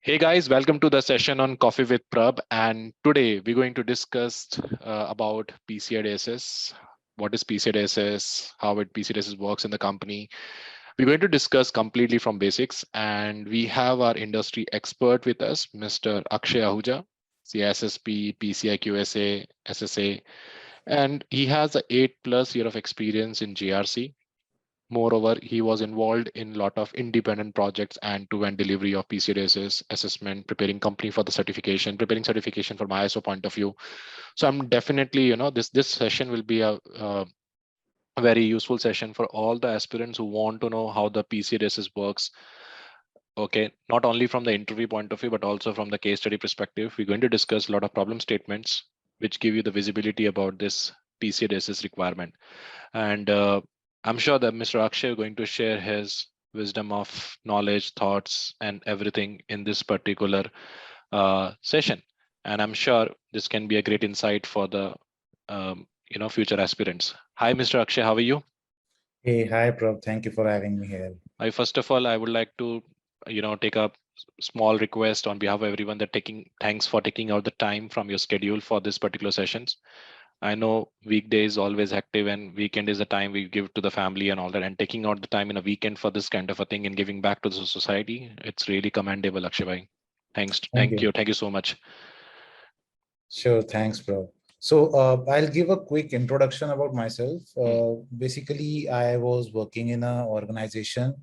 Hey guys, welcome to the session on Coffee with Prab. And today we're going to discuss about PCI DSS. What is PCI DSS? How PCI DSS works in the company. We're going to discuss completely from basics. And we have our industry expert with us, Mr. Akshay Ahuja, CISSP, PCI QSA, SSA. And he has a 8+ year of experience in GRC. Moreover, he was involved in a lot of independent projects and to-end delivery of PCIDSS assessment, preparing company for the certification, preparing certification from ISO point of view. So I'm definitely, this session will be a very useful session for all the aspirants who want to know how the PCIDSS works. Okay, not only from the interview point of view, but also from the case study perspective. We're going to discuss a lot of problem statements which give you the visibility about this PCIDSS requirement. And I'm sure that Mr. Akshay is going to share his wisdom of knowledge, thoughts, and everything in this particular session. And I'm sure this can be a great insight for the future aspirants. Hi, Mr. Akshay, how are you? Hey, hi, Prab. Thank you for having me here. First of all, I would like to take a small request on behalf of everyone that thanks for taking out the time from your schedule for this particular sessions. I know weekday is always active and weekend is the time we give to the family and all that, and taking out the time in a weekend for this kind of a thing and giving back to the society, it's really commendable, Akshay. Thanks. Thank you. Thank you so much. Sure. Thanks, bro. So I'll give a quick introduction about myself. Basically, I was working in an organization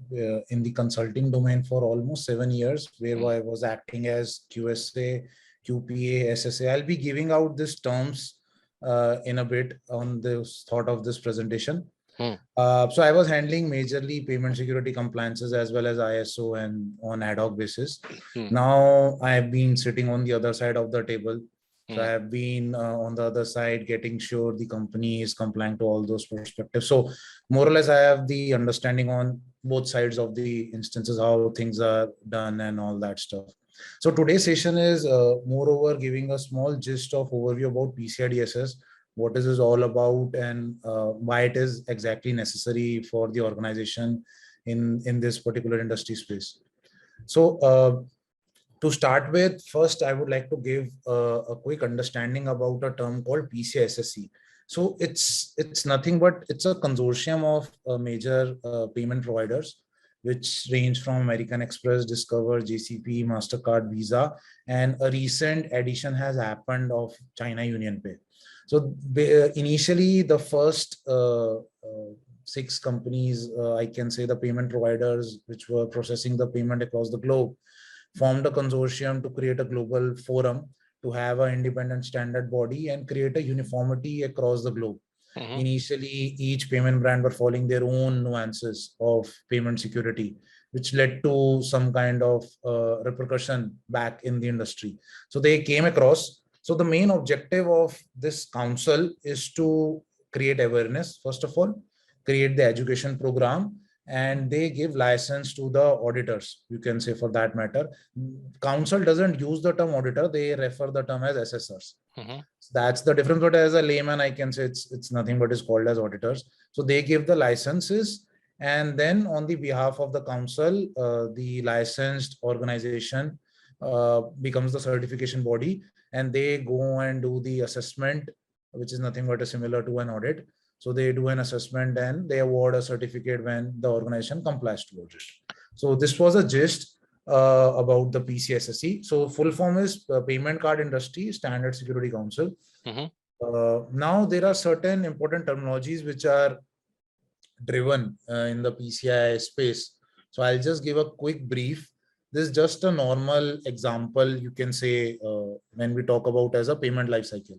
in the consulting domain for almost 7 years, where I was acting as QSA, QPA, SSA. I'll be giving out these terms in a bit on the thought of this presentation. So I was handling majorly payment security compliances as well as ISO and on ad hoc basis. Now I have been sitting on the other side of the table. So I have been on the other side, getting sure the company is complying to all those perspectives. So more or less, I have the understanding on both sides of the instances, how things are done and all that stuff. So today's session is moreover giving a small gist of overview about PCI DSS, what is this all about, and why it is exactly necessary for the organization in this particular industry space. So to start with, first, I would like to give a quick understanding about a term called PCI SSC. So it's nothing but it's a consortium of major payment providers, which range from American Express, Discover, JCB, MasterCard, Visa, and a recent addition has happened of China UnionPay. So initially, the first 6 companies, I can say the payment providers, which were processing the payment across the globe, formed a consortium to create a global forum to have an independent standard body and create a uniformity across the globe. Initially, each payment brand were following their own nuances of payment security, which led to some kind of repercussion back in the industry. So they came across. So the main objective of this council is to create awareness, first of all, create the education program, and they give license to the auditors, you can say, for that matter. Council doesn't use the term auditor, they refer the term as assessors. So that's the difference. But as a layman, I can say it's nothing but is called as auditors. So they give the licenses, and then on the behalf of the council, the licensed organization becomes the certification body, and they go and do the assessment, which is nothing but similar to an audit. So they do an assessment and they award a certificate when the organization complies towards it. So this was a gist about the PCI SSC. So full form is Payment Card Industry Standard Security Council. Now there are certain important terminologies which are driven in the PCI space. So I'll just give a quick brief. This is just a normal example, you can say, when we talk about as a payment lifecycle.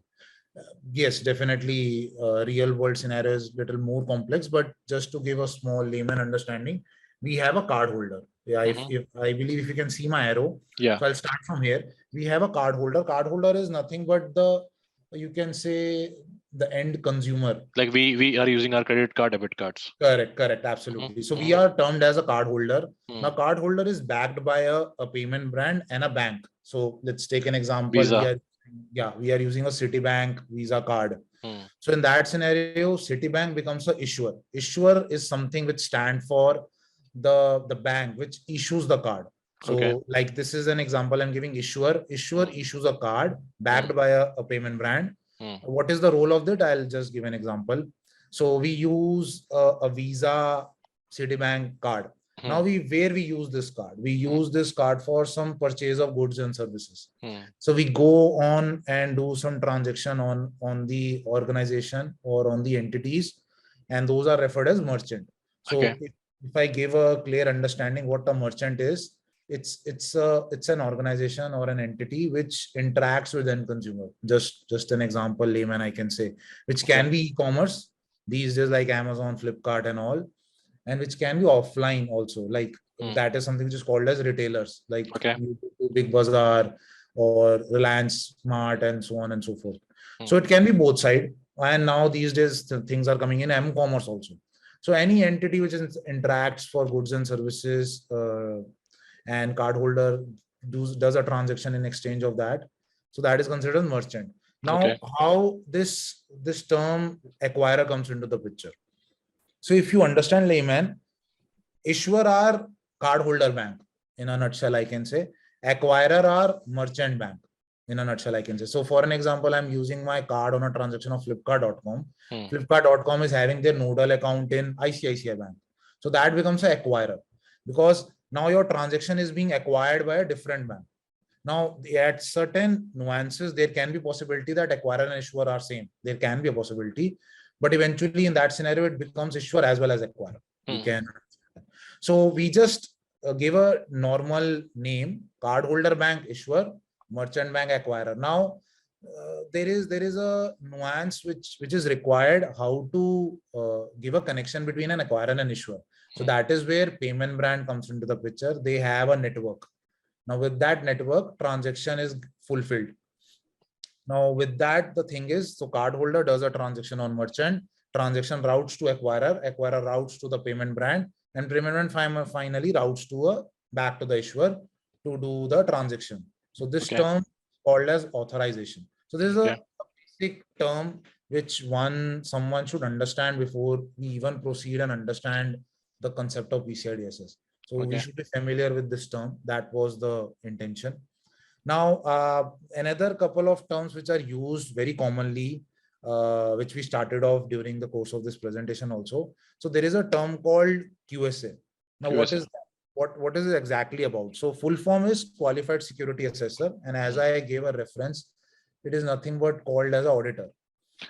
Yes, definitely real world scenario is a little more complex, but just to give a small layman understanding, we have a card holder. Yeah, if I believe if you can see my arrow. Yeah. So I'll start from here. We have a card holder. Card holder is nothing but you can say the end consumer. Like we are using our credit card, debit cards. Correct, absolutely. So we are termed as a card holder. Now card holder is backed by a payment brand and a bank. So let's take an example. Visa. We are using a Citibank Visa card. So in that scenario, Citibank becomes an issuer. Issuer is something which stands for the bank which issues the card. So like this is an example I'm giving. Issuer issues a card backed by a payment brand. What is the role of that? I'll just give an example. So we use a Visa Citibank card. Now where we use this card? We use this card for some purchase of goods and services. So we go on and do some transaction on the organization or on the entities, and those are referred as merchant. So if I give a clear understanding what a merchant is, it's an organization or an entity which interacts with end consumer. Just an example, layman I can say, which can be e-commerce these days like Amazon, Flipkart and all, and which can be offline also, like that is something which is called as retailers, like Big Bazaar or Reliance Smart and so on and so forth. So it can be both side, and now these days things are coming in m-commerce also. So any entity which interacts for goods and services, and cardholder does a transaction in exchange of that, so that is considered merchant. Now how this term acquirer comes into the picture? So if you understand layman, issuer are cardholder bank in a nutshell I can say, acquirer are merchant bank in a nutshell I can say. So for an example, I'm using my card on a transaction of flipkart.com. Flipkart.com is having their nodal account in ICICI bank, so that becomes an acquirer, because now your transaction is being acquired by a different bank. Now at certain nuances there can be possibility that acquirer and issuer are same, there can be a possibility, but eventually in that scenario it becomes issuer as well as acquirer. You can, so we just give a normal name, cardholder bank issuer, merchant bank acquirer. Now there is a nuance which is required, how to give a connection between an acquirer and an issuer. So that is where payment brand comes into the picture. They have a network. Now with that network, transaction is fulfilled. Now with that, the thing is, so cardholder does a transaction on merchant, transaction routes to acquirer, acquirer routes to the payment brand, and payment brand finally routes to back to the issuer to do the transaction. So this term called as authorization. So this is a basic term which someone should understand before we even proceed and understand the concept of PCI DSS. So we should be familiar with this term. That was the intention. Now, another couple of terms which are used very commonly, which we started off during the course of this presentation also. So there is a term called QSA. Now, what is that? What is it exactly about? So full form is Qualified Security Assessor. And as I gave a reference, it is nothing but called as an auditor.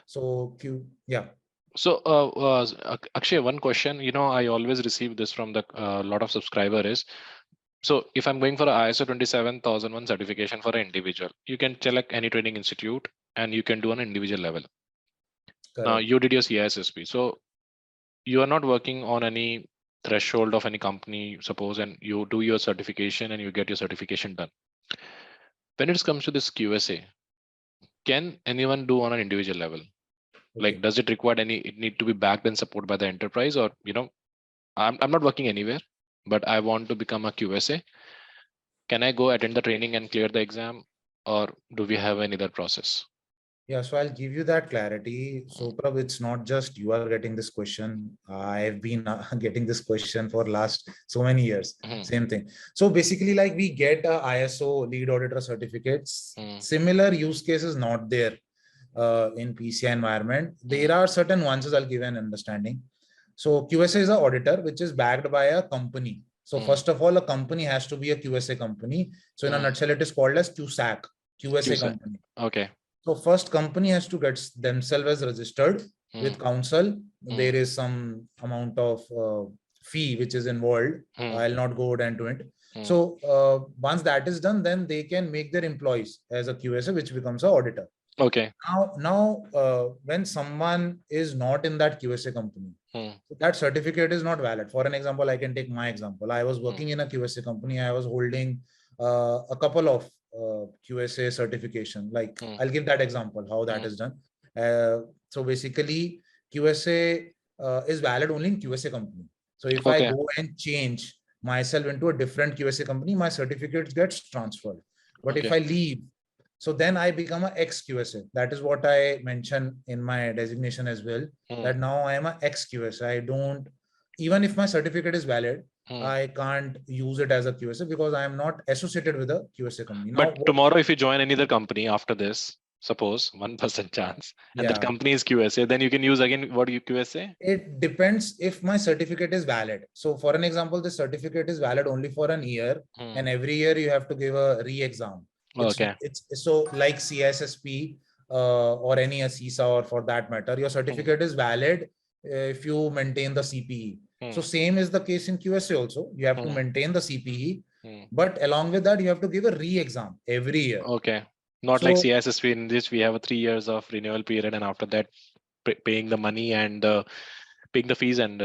So So Akshay, one question, I always receive this from the lot of subscriber is, so if I'm going for a ISO 27001 certification for an individual, you can select any training institute and you can do on an individual level. Correct. Now you did your CISSP. So you are not working on any threshold of any company, suppose, and you do your certification and you get your certification done. When it comes to this QSA, can anyone do on an individual level? Like, does it require it need to be backed and supported by the enterprise, or, I'm not working anywhere, but I want to become a QSA. Can I go attend the training and clear the exam, or do we have any other process? Yeah, so I'll give you that clarity. So Prabh, it's not just you are getting this question. I've been getting this question for last so many years. Same thing. So basically, like we get ISO lead auditor certificates. Similar use cases not there in PCI environment. There are certain nuances. I'll give an understanding. So QSA is an auditor which is backed by a company. So first of all, a company has to be a QSA company. So in a nutshell, it is called as QSAC, QSA company. Okay. So first company has to get themselves as registered with council. There is some amount of fee which is involved. I'll not go into it. So once that is done, then they can make their employees as a QSA, which becomes an auditor. Okay. Now, when someone is not in that QSA company, that certificate is not valid. For an example, I can take my example. I was working in a QSA company. I was holding a couple of QSA certification. Like I'll give that example, how that is done. So basically, QSA is valid only in QSA company. So if I go and change myself into a different QSA company, my certificate gets transferred. But if I leave, so then I become an ex-QSA. That is what I mentioned in my designation as well, that now I am an ex-QSA. I don't, even if my certificate is valid, I can't use it as a QSA because I am not associated with a QSA company. Now, But tomorrow, if you join any other company after this, suppose 1% chance, and that yeah, company is QSA, then you can use again what you QSA? it depends if my certificate is valid. So for an example, the certificate is valid only for an year, and every year you have to give a re-exam. Okay. It's so like CSSP or any CISA, or for that matter, your certificate is valid if you maintain the CPE. So same is the case in QSA also. You have to maintain the CPE, but along with that, you have to give a re-exam every year. Okay. Not like So CISSP, in this we have a 3 years of renewal period, and after that paying the money and paying the fees and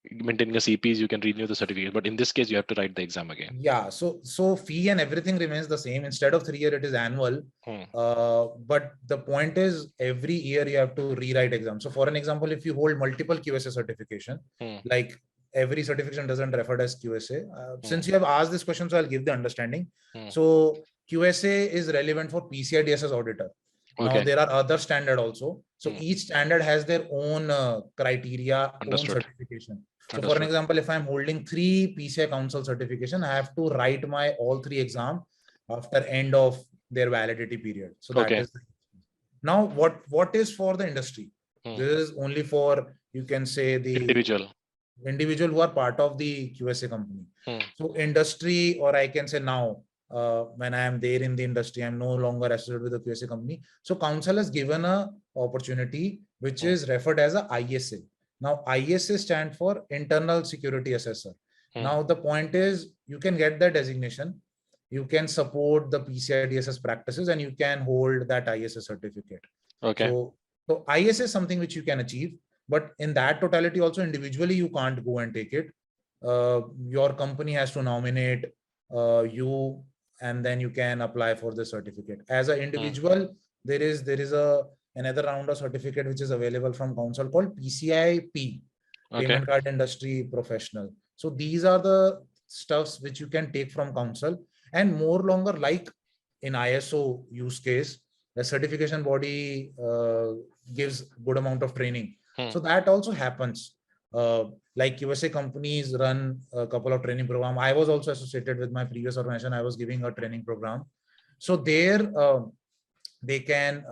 maintaining the CPs, you can renew the certificate. But in this case, you have to write the exam again. yeah, so fee and everything remains the same. Instead of 3 year, it is annual. But the point is, every year you have to rewrite exam. So for an example, if you hold multiple QSA certification, like every certification doesn't refer as QSA. Since you have asked this question, so I'll give the understanding. So QSA is relevant for PCI DSS auditor. Now Okay. there are other standard also. So each standard has their own criteria, own certification. So for an example, if I'm holding 3 PCI Council certification, I have to write my all 3 exam after end of their validity period. So that is now what is for the industry. This is only for, you can say, the individual who are part of the QSA company. So industry, or I can say now, when I am there in the industry, I'm no longer associated with the QSA company. So council has given a opportunity which is referred as a ISA. Now ISA stand for Internal Security Assessor. Now the point is, you can get that designation, you can support the PCI DSS practices, and you can hold that ISA certificate. Okay. So ISA is something which you can achieve, but in that totality also, individually you can't go and take it. Your company has to nominate you, and then you can apply for the certificate. As an individual, there is another round of certificate which is available from council called PCIP, Payment Card Industry Professional. So these are the stuffs which you can take from council, and more longer, like in ISO use case, the certification body gives good amount of training. So that also happens. Like USA companies run a couple of training programs. I was also associated with my previous organization. I was giving a training program. So there they can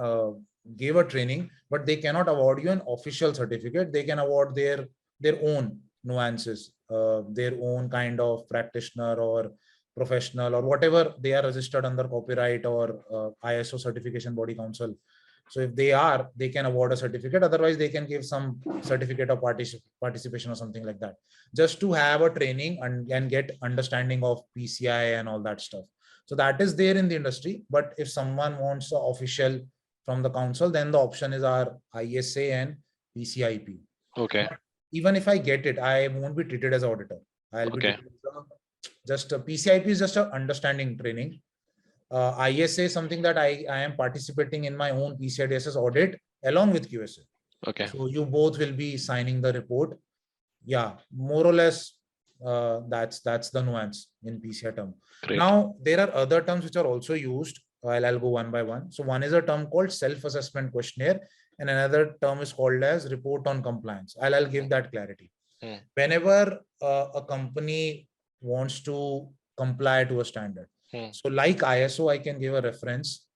give a training, but they cannot award you an official certificate. They can award their own nuances, their own kind of practitioner or professional or whatever they are registered under copyright or ISO certification body council. So if they are, they can award a certificate. Otherwise, they can give some certificate of participation or something like that, just to have a training and get understanding of PCI and all that stuff. So that is there in the industry. But if someone wants an official from the council, then the option is our ISA and PCIP. Okay. But even if I get it, I won't be treated as auditor. I'll be treated as just a PCIP is just a understanding training. ISA is something that I am participating in my own PCIDSS audit along with QSA. Okay. So you both will be signing the report. Yeah, more or less, that's the nuance in PCI term. Great. Now, there are other terms which are also used. I'll go one by one. So one is a term called self-assessment questionnaire, and another term is called as report on compliance. I'll give that clarity. Whenever a company wants to comply to a standard, so like ISO, I can give a reference.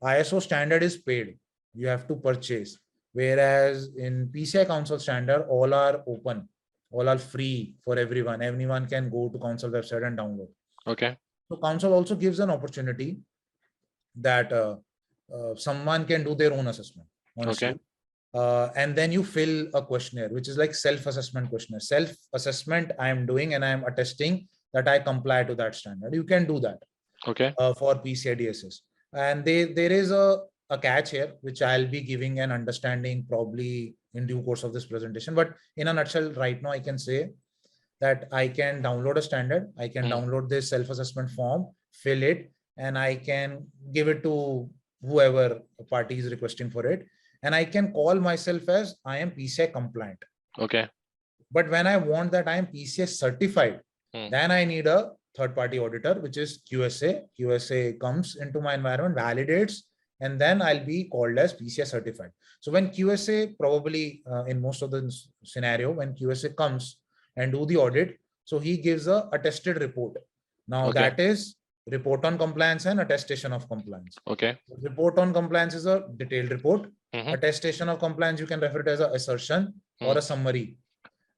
ISO standard is paid. You have to purchase. Whereas in PCI Council standard, all are open. All are free for everyone. Everyone can go to council website and download. Okay. So council also gives an opportunity that someone can do their own assessment. Honestly. Okay. And then you fill a questionnaire, which is like self-assessment questionnaire. Self-assessment I am doing, and I am attesting that I comply to that standard. You can do that. Okay. For PCI DSS. And there is a catch here, which I'll be giving an understanding probably in due course of this presentation. But in a nutshell, right now, I can say that I can download a standard. I can download this self-assessment form, fill it, and I can give it to whoever party is requesting for it. And I can call myself as I am PCI compliant. Okay. But when I want that I am PCI certified, then I need a third-party auditor, which is QSA. QSA comes into my environment, validates, and then I'll be called as PCI certified. So when QSA, probably in most of the scenario, when QSA comes and do the audit, So he gives a attested report. Now Okay. that is report on compliance and attestation of compliance. Okay. Report on compliance is a detailed report. Mhm. Attestation of compliance, you can refer it as an assertion or a summary.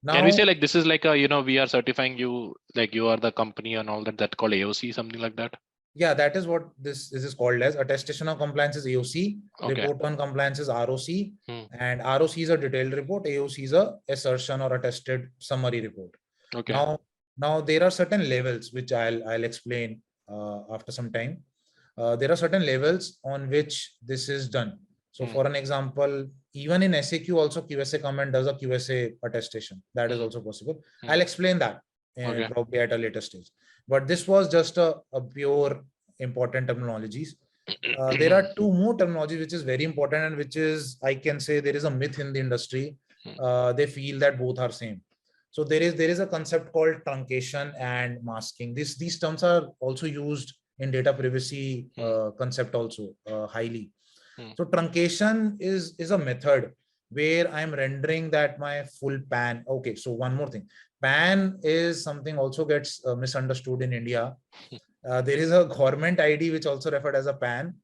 Now, can we say like this is like a, we are certifying you, like you are the company and all that, that called AOC, something like that? Yeah, that is what this is called as. Attestation of compliance is AOC. Okay. Report on compliance is ROC. And ROC is a detailed report. AOC is a assertion or attested summary report. Okay. Now there are certain levels which I'll explain after some time. There are certain levels on which this is done. So for an example, even in SAQ also QSA come and does a QSA attestation. That is also possible. I'll explain that probably at a later stage. But this was just a pure important terminologies. There are two more terminologies which is very important and which is, I can say, there is a myth in the industry. They feel that both are same. So there is a concept called truncation and masking. These terms are also used in data privacy concept also highly. So truncation is a method where I'm rendering that my full PAN. Okay, so one more thing. PAN is something also gets misunderstood in India. There is a government ID which also referred as a PAN.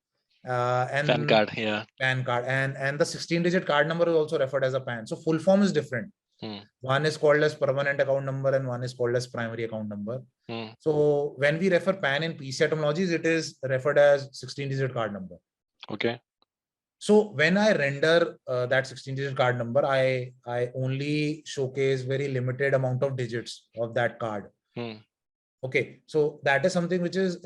And PAN card, yeah. PAN card and the 16-digit card number is also referred as a PAN. So full form is different. One is called as permanent account number and one is called as primary account number. So when we refer PAN in PCI terminologies, it is referred as 16-digit card number. Okay. So when I render that 16-digit card number, I only showcase very limited amount of digits of that card. Okay, so that is something which is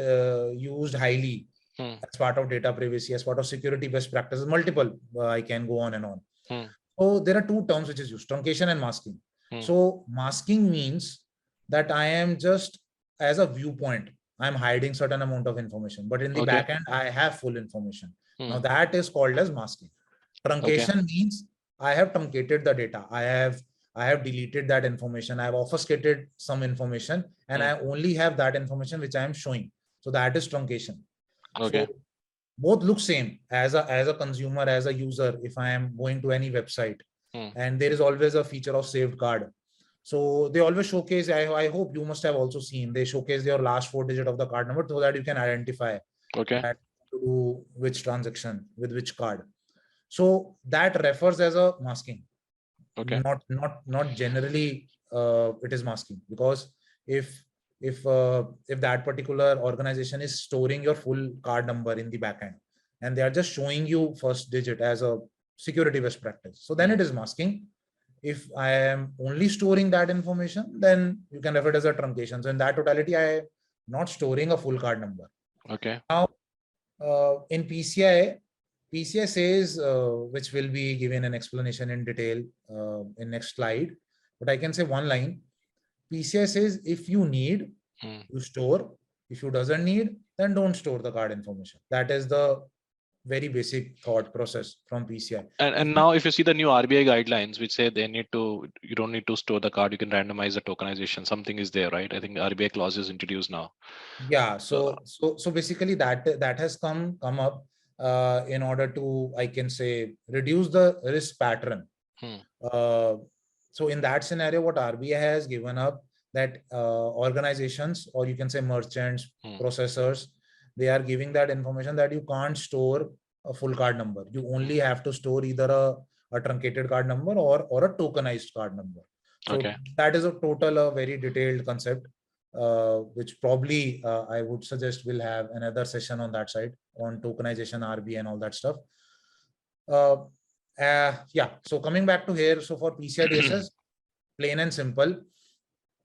used highly as part of data privacy, as part of security best practices. Multiple, I can go on and on. So there are two terms which is used, truncation and masking. So masking means that I am just as a viewpoint, I'm hiding certain amount of information, but in the backend, I have full information. Now that is called as masking. Truncation means I have truncated the data. I have deleted that information. I have obfuscated some information and I only have that information which I am showing. So that is truncation. Okay. So both look same as a consumer, as a user. If I am going to any website and there is always a feature of saved card. So they always showcase, I hope you must have also seen, they showcase your last 4 digits of the card number so that you can identify that to do which transaction with which card. So that refers as a masking. Not generally it is masking, because if that particular organization is storing your full card number in the backend and they are just showing you first digit as a security best practice, so then it is masking. If I am only storing that information, then you can refer it as a truncation. So in that totality, I am not storing a full card number. Okay. Now, in PCI says, which will be given an explanation in detail in next slide, but I can say one line. PCI says if you need, you store. If you doesn't need, then don't store the card information. That is the very basic thought process from PCI. And now if you see the new RBI guidelines, which say you don't need to store the card, you can randomize the tokenization. Something is there, right? I think RBI clause is introduced now. Yeah. So basically that has come up in order to, I can say, reduce the risk pattern. So in that scenario, what RBI has given up, that organizations, or you can say merchants, processors, they are giving that information that you can't store a full card number. You only have to store either a truncated card number or a tokenized card number. So that is a very detailed concept, which probably I would suggest we'll have another session on that side, on tokenization, RBI and all that stuff. Yeah, so coming back to here, so for PCI DSS, plain and simple,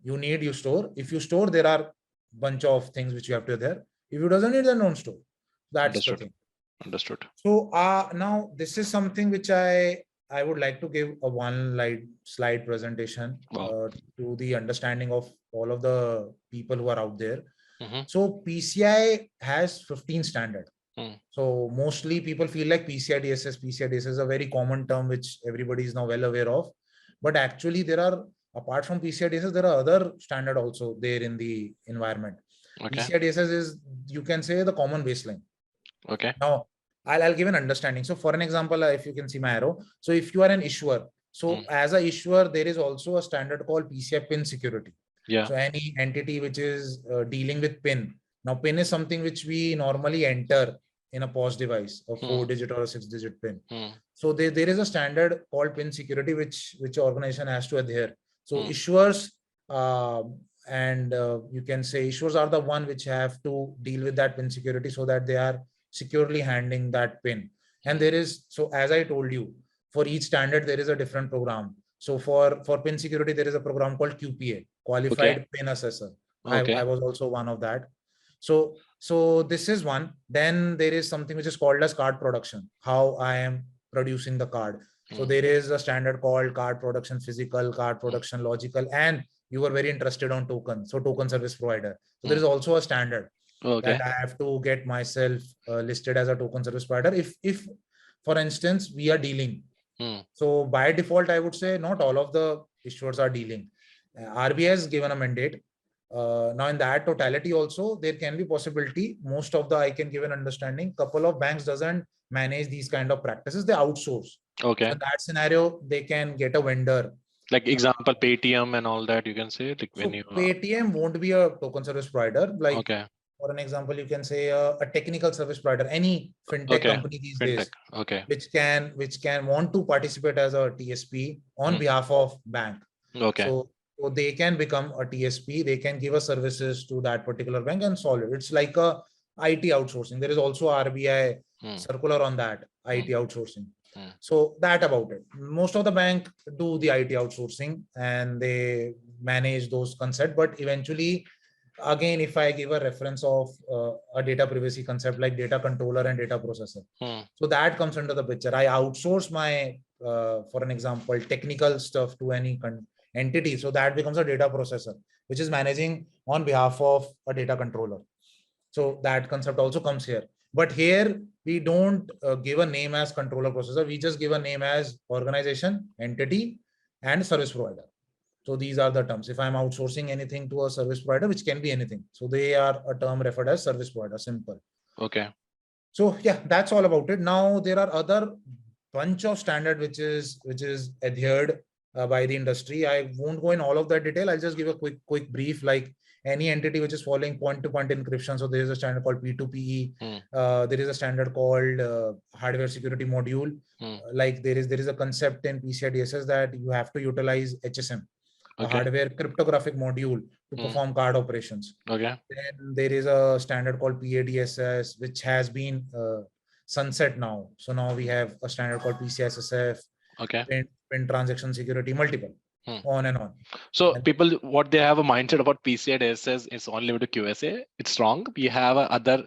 you need, you store. If you store, there are bunch of things which you have to there. If you doesn't need, then don't store. That's the thing. Understood. So now this is something which I would like to give a one slide presentation to the understanding of all of the people who are out there. So PCI has 15 standard. So mostly people feel like PCI DSS is a very common term which everybody is now well aware of. But actually there are, apart from PCI DSS, there are other standard also there in the environment. PCI DSS is, you can say, the common baseline. Now I'll give an understanding. So for an example, if you can see my arrow. So if you are an issuer, so as a issuer, there is also a standard called PCI pin security. Yeah. So any entity which is dealing with PIN. Now, PIN is something which we normally enter in a POS device, a 4-digit or a 6-digit PIN. So there is a standard called PIN security, which organization has to adhere. So issuers and you can say issuers are the one which have to deal with that PIN security so that they are securely handling that PIN. And there is, so as I told you, for each standard, there is a different program. So for PIN security, there is a program called QPA, Qualified PIN Assessor. I was also one of that. So this is one. Then there is something which is called as card production, how I am producing the card. So there is a standard called card production physical, card production logical, and you were very interested on token. So token service provider. So there is also a standard that I have to get myself listed as a token service provider. If for instance, we are dealing. So by default, I would say not all of the issuers are dealing. RBI has given a mandate. Now in that totality also, there can be possibility. Most of the, I can give an understanding, couple of banks doesn't manage these kind of practices. They outsource. Okay. So in that scenario, they can get a vendor. Like example, Paytm and all that, you can say. Like So when you Paytm won't be a token service provider. Like okay. For an example, you can say a technical service provider, any fintech company these days, which can want to participate as a TSP on behalf of bank. So they can become a TSP. They can give us services to that particular bank and solve it. It's like a IT outsourcing. There is also RBI circular on that IT outsourcing. So that about it. Most of the bank do the IT outsourcing and they manage those concepts, but eventually, again, if I give a reference of a data privacy concept like data controller and data processor, so that comes under the picture. I outsource my, for an example, technical stuff to any entity. So that becomes a data processor, which is managing on behalf of a data controller. So that concept also comes here. But here we don't give a name as controller processor. We just give a name as organization, entity, and service provider. So these are the terms. If I'm outsourcing anything to a service provider, which can be anything. So they are a term referred as service provider, simple. Okay. So yeah, that's all about it. Now there are other bunch of standard which is adhered by the industry. I won't go in all of that detail. I'll just give a quick brief, like any entity which is following point-to-point encryption. So there is a standard called P2PE. There is a standard called hardware security module. Like there is a concept in PCI DSS that you have to utilize HSM. A hardware cryptographic module to perform card operations. Then there is a standard called PCIDSS, which has been sunset now. So now we have a standard called PCI SSC, PIN transaction security, multiple, on and on. So people, what they have a mindset about PCI DSS is only limited to QSA. It's wrong. We have a other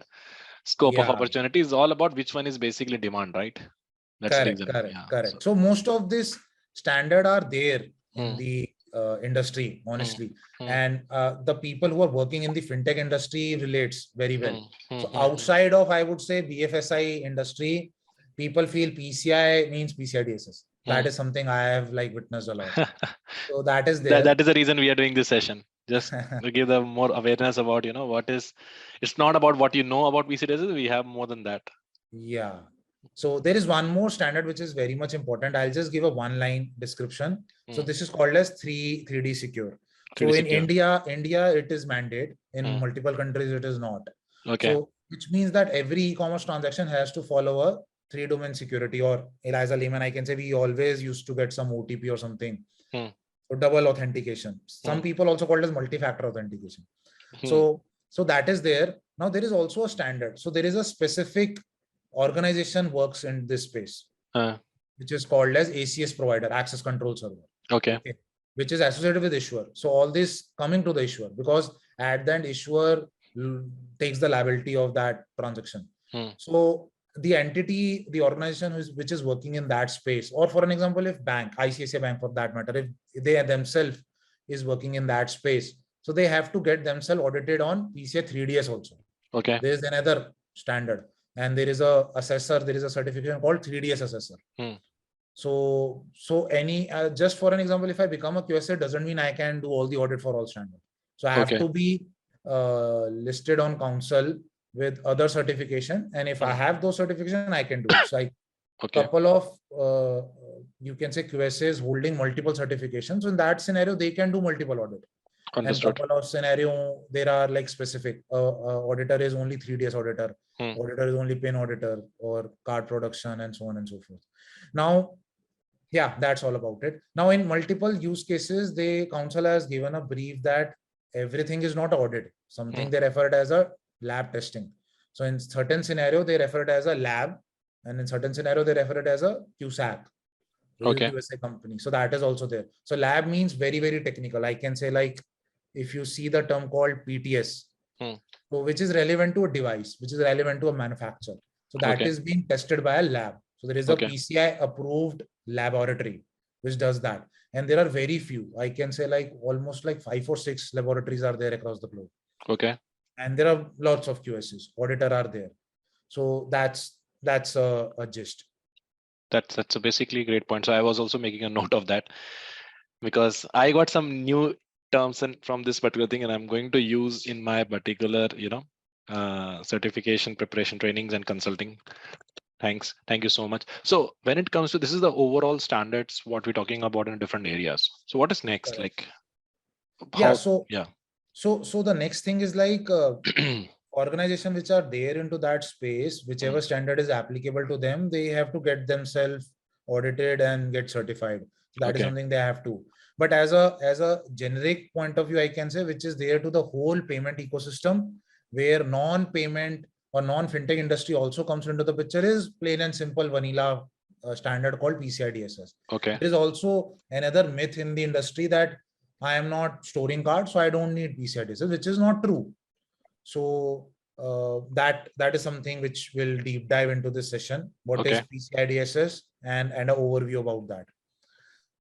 scope of opportunity. Is all about which one is basically demand, right? That's correct, the reason. Correct. So most of this standard are there in the industry, honestly, and the people who are working in the fintech industry relates very well. So outside of, I would say, BFSI industry, people feel PCI means PCI DSS. That is something I have like witnessed a lot. So that is there. That is the reason we are doing this session. Just to give them more awareness about, what is, it's not about what you know about PCI DSS. We have more than that. Yeah. So there is one more standard which is very much important. I'll just give a one-line description. So this is called as 3D secure. So in India, it is mandate. In multiple countries, it is not. So which means that every e-commerce transaction has to follow a 3-domain security, or as a layman, I can say we always used to get some OTP or something. So double authentication. Some people also call it as multi-factor authentication. So that is there. Now there is also a standard. So there is a specific organization works in this space, which is called as ACS provider, access control server. Okay. Which is associated with issuer. So all this coming to the issuer, because at the end issuer takes the liability of that transaction. So the entity, the organization which is working in that space, or for an example, if bank, ICICI Bank for that matter, if they themselves is working in that space, so they have to get themselves audited on PCI 3DS also. Okay. There is another standard. And there is a assessor, there is a certification called 3DS assessor. So any, just for an example, if I become a QSA, doesn't mean I can do all the audit for all standards. So I have to be listed on council with other certification. And if I have those certifications, I can do it. So couple of, you can say QSAs holding multiple certifications. So in that scenario, they can do multiple audit. And Understood. couple of scenario, there are like specific. Auditor is only 3DS auditor. Auditor is only PIN auditor or card production and so on and so forth. Now, yeah, that's all about it. Now, in multiple use cases, the council has given a brief that everything is not audit. Something they refer it as a lab testing. So in certain scenario, they refer it as a lab, and in certain scenario, they refer it as a QSAC, Okay. USA company. So that is also there. So lab means very, very technical. I can say, like, if you see the term called PTS, so which is relevant to a device, which is relevant to a manufacturer. So that is being tested by a lab. So there is a PCI approved laboratory which does that. And there are very few. I can say like almost like 5 or 6 laboratories are there across the globe. Okay. And there are lots of QSs, auditor are there. So that's a gist. That's a basically great point. So I was also making a note of that because I got some new terms and from this particular thing, and I'm going to use in my particular, certification preparation trainings and consulting. Thanks. Thank you so much. So when it comes to this is the overall standards, what we're talking about in different areas. So what is next? Like, So the next thing is like organization which are there into that space, whichever standard is applicable to them, they have to get themselves audited and get certified. So that is something they have to. But as a generic point of view, I can say, which is there to the whole payment ecosystem, where non-payment or non-fintech industry also comes into the picture, is plain and simple vanilla standard called PCIDSS. Okay. There is also another myth in the industry that I am not storing cards, so I don't need PCIDSS, which is not true. So that is something which will deep dive into this session. What is PCI DSS and an overview about that.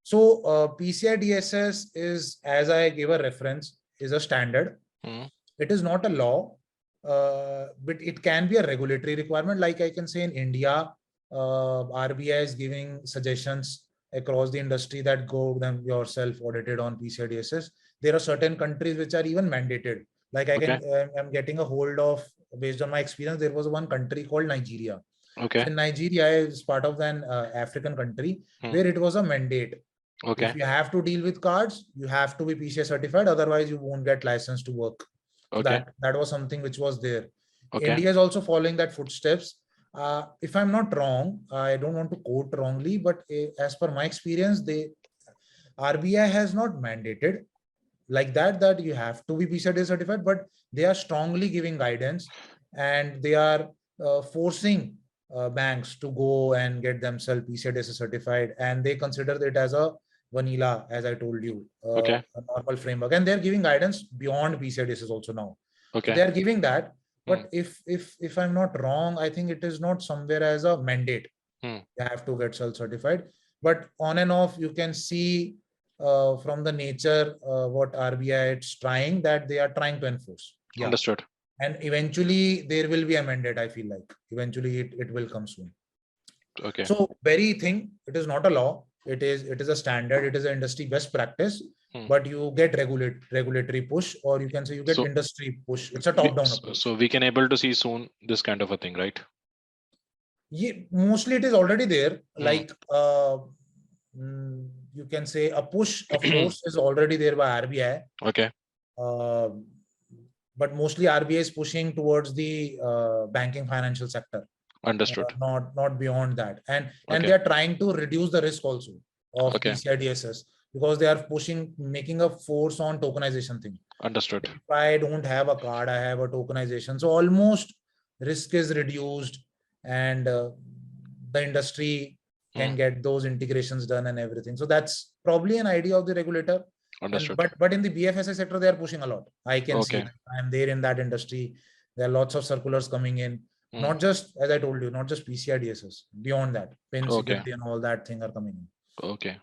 So PCI DSS is, as I gave a reference, is a standard. It is not a law, but it can be a regulatory requirement. Like I can say in India, RBI is giving suggestions across the industry that go them yourself audited on PCI DSS. There are certain countries which are even mandated. Like I'm getting a hold of, based on my experience, there was one country called Nigeria. So in Nigeria is part of an African country where it was a mandate. If you have to deal with cards, you have to be PCI certified. Otherwise, you won't get license to work. So that was something which was there. India is also following that footsteps. If I'm not wrong, I don't want to quote wrongly, but as per my experience, RBI has not mandated like that you have to be PCI certified, but they are strongly giving guidance and they are forcing banks to go and get themselves PCI DSS certified, and they consider it as a vanilla, as I told you, a normal framework, and they're giving guidance beyond PCI DSS also now. So they are giving that, but if I'm not wrong, I think it is not somewhere as a mandate. You have to get self-certified, but on and off you can see from the nature what RBI is trying, that they are trying to enforce. Understood. And eventually there will be a mandate. I feel like eventually it will come soon. So very thing, it is not a law. It is a standard. It is an industry best practice. But you get regulatory push, or you can say you get industry push. It's a top-down approach. So we can able to see soon this kind of a thing, right? Yeah, mostly it is already there. Like you can say a push, a force is already there by RBI. But mostly RBI is pushing towards the banking financial sector. Understood. Not beyond that, and they are trying to reduce the risk also of PCI DSS, because they are making a force on tokenization thing. Understood. If I don't have a card, I have a tokenization, so almost risk is reduced, and the industry can get those integrations done and everything. So that's probably an idea of the regulator. But in the BFSI sector, they are pushing a lot. I can see. I'm there in that industry. There are lots of circulars coming in. Not just, as I told you, not just PCI DSS. Beyond that, PIN security and all that thing are coming in.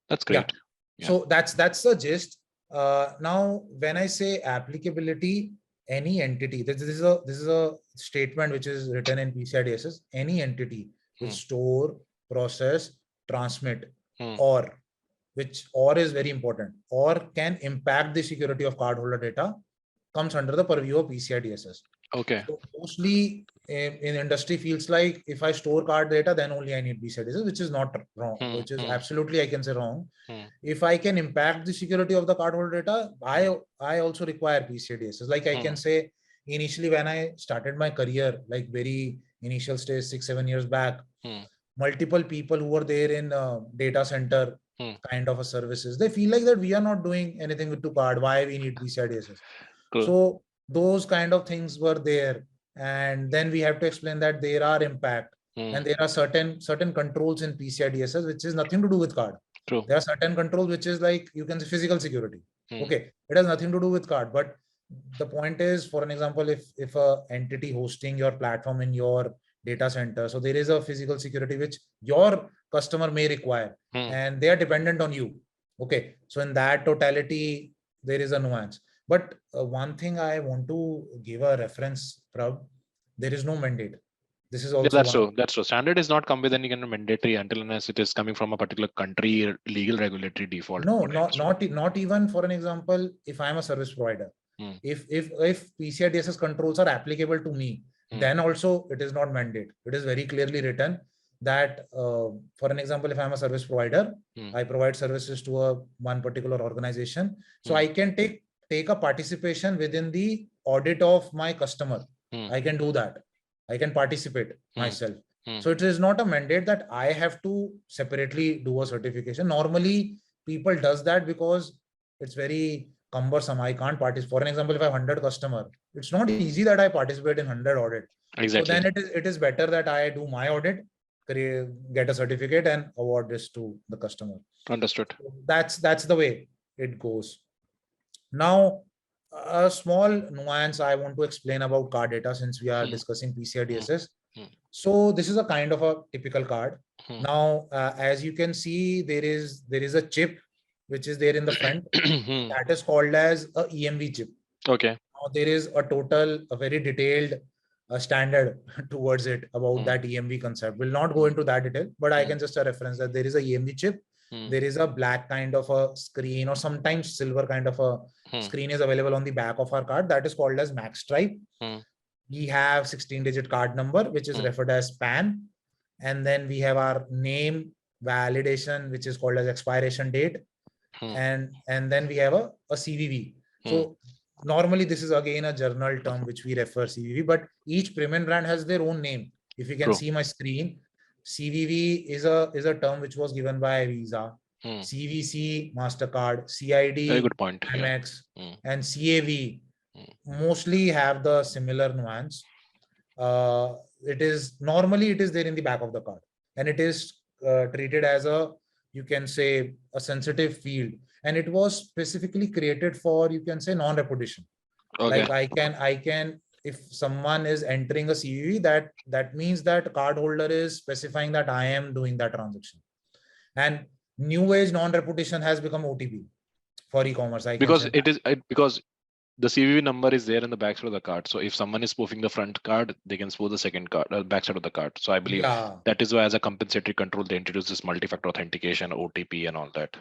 That's great. So that's the gist. Now, when I say applicability, any entity, this is a statement which is written in PCI DSS. Any entity which store, process, transmit, or is very important, or can impact the security of cardholder data, comes under the purview of PCI DSS. So mostly in industry feels like if I store card data, then only I need PCI DSS, which is not wrong, which is absolutely, I can say, wrong. if I can impact the security of the cardholder data, I also require PCI DSS. Like I can say, initially when I started my career, like very initial stage, 6-7 years back, multiple people who were there in data center kind of a services, they feel like that we are not doing anything with to card. Why we need PCI DSS? Cool. So those kind of things were there, and then we have to explain that there are impact and there are certain controls in PCI DSS which is nothing to do with card. True. There are certain controls which is like, you can say, physical security. Okay, it has nothing to do with card. But the point is, for an example, if a entity hosting your platform in your data center, so there is a physical security which your customer may require, and they are dependent on you. Okay, so in that totality, there is a nuance. But one thing I want to give a reference, Prab, there is no mandate. This is also that's true. That's true. Standard is not come with any kind of mandatory until unless it is coming from a particular country legal regulatory default. No, not even, for an example, if I'm a service provider, if PCI DSS controls are applicable to me, then also it is not mandate. It is very clearly written that, for an example, if I'm a service provider, I provide services to one particular organization, so I can take a participation within the audit of my customer. I can do that. I can participate myself. So it is not a mandate that I have to separately do a certification. Normally, people does that because it's very cumbersome. I can't participate. For an example, if I have 100 customer, it's not easy that I participate in 100 audit. Exactly. So then it is better that I do my audit, get a certificate, and award this to the customer. Understood. So that's the way it goes. Now, a small nuance I want to explain about card data, since we are discussing PCI DSS. So this is a kind of a typical card. Now, as you can see, there is a chip which is there in the front that is called as a EMV chip. Okay. Now, there is a very detailed standard towards it about that EMV concept. We'll not go into that detail, but I can just reference that there is a EMV chip. There is a black kind of a screen, or sometimes silver kind of a screen is available on the back of our card. That is called as max stripe. We have 16-digit card number, which is referred as PAN. And then we have our name validation, which is called as expiration date. And then we have a CVV. So normally this is again a journal term which we refer CVV, but each premium brand has their own name. If you can see my screen, CVV is a term which was given by Visa, CVC MasterCard, CID, very good point, Amex, and CAV mostly have the similar nuance. It is there in the back of the card, and it is treated as you can say a sensitive field, and it was specifically created for, you can say, non-repetition. Like I can if someone is entering a CVV, that means that cardholder is specifying that I am doing that transaction. And new age non-repetition has become OTP for e-commerce. Because the CVV number is there in the backside of the card. So if someone is spoofing the front card, they can spoof the second card, backside of the card. So I believe that is why, as a compensatory control, they introduce this multi-factor authentication, OTP, and all that.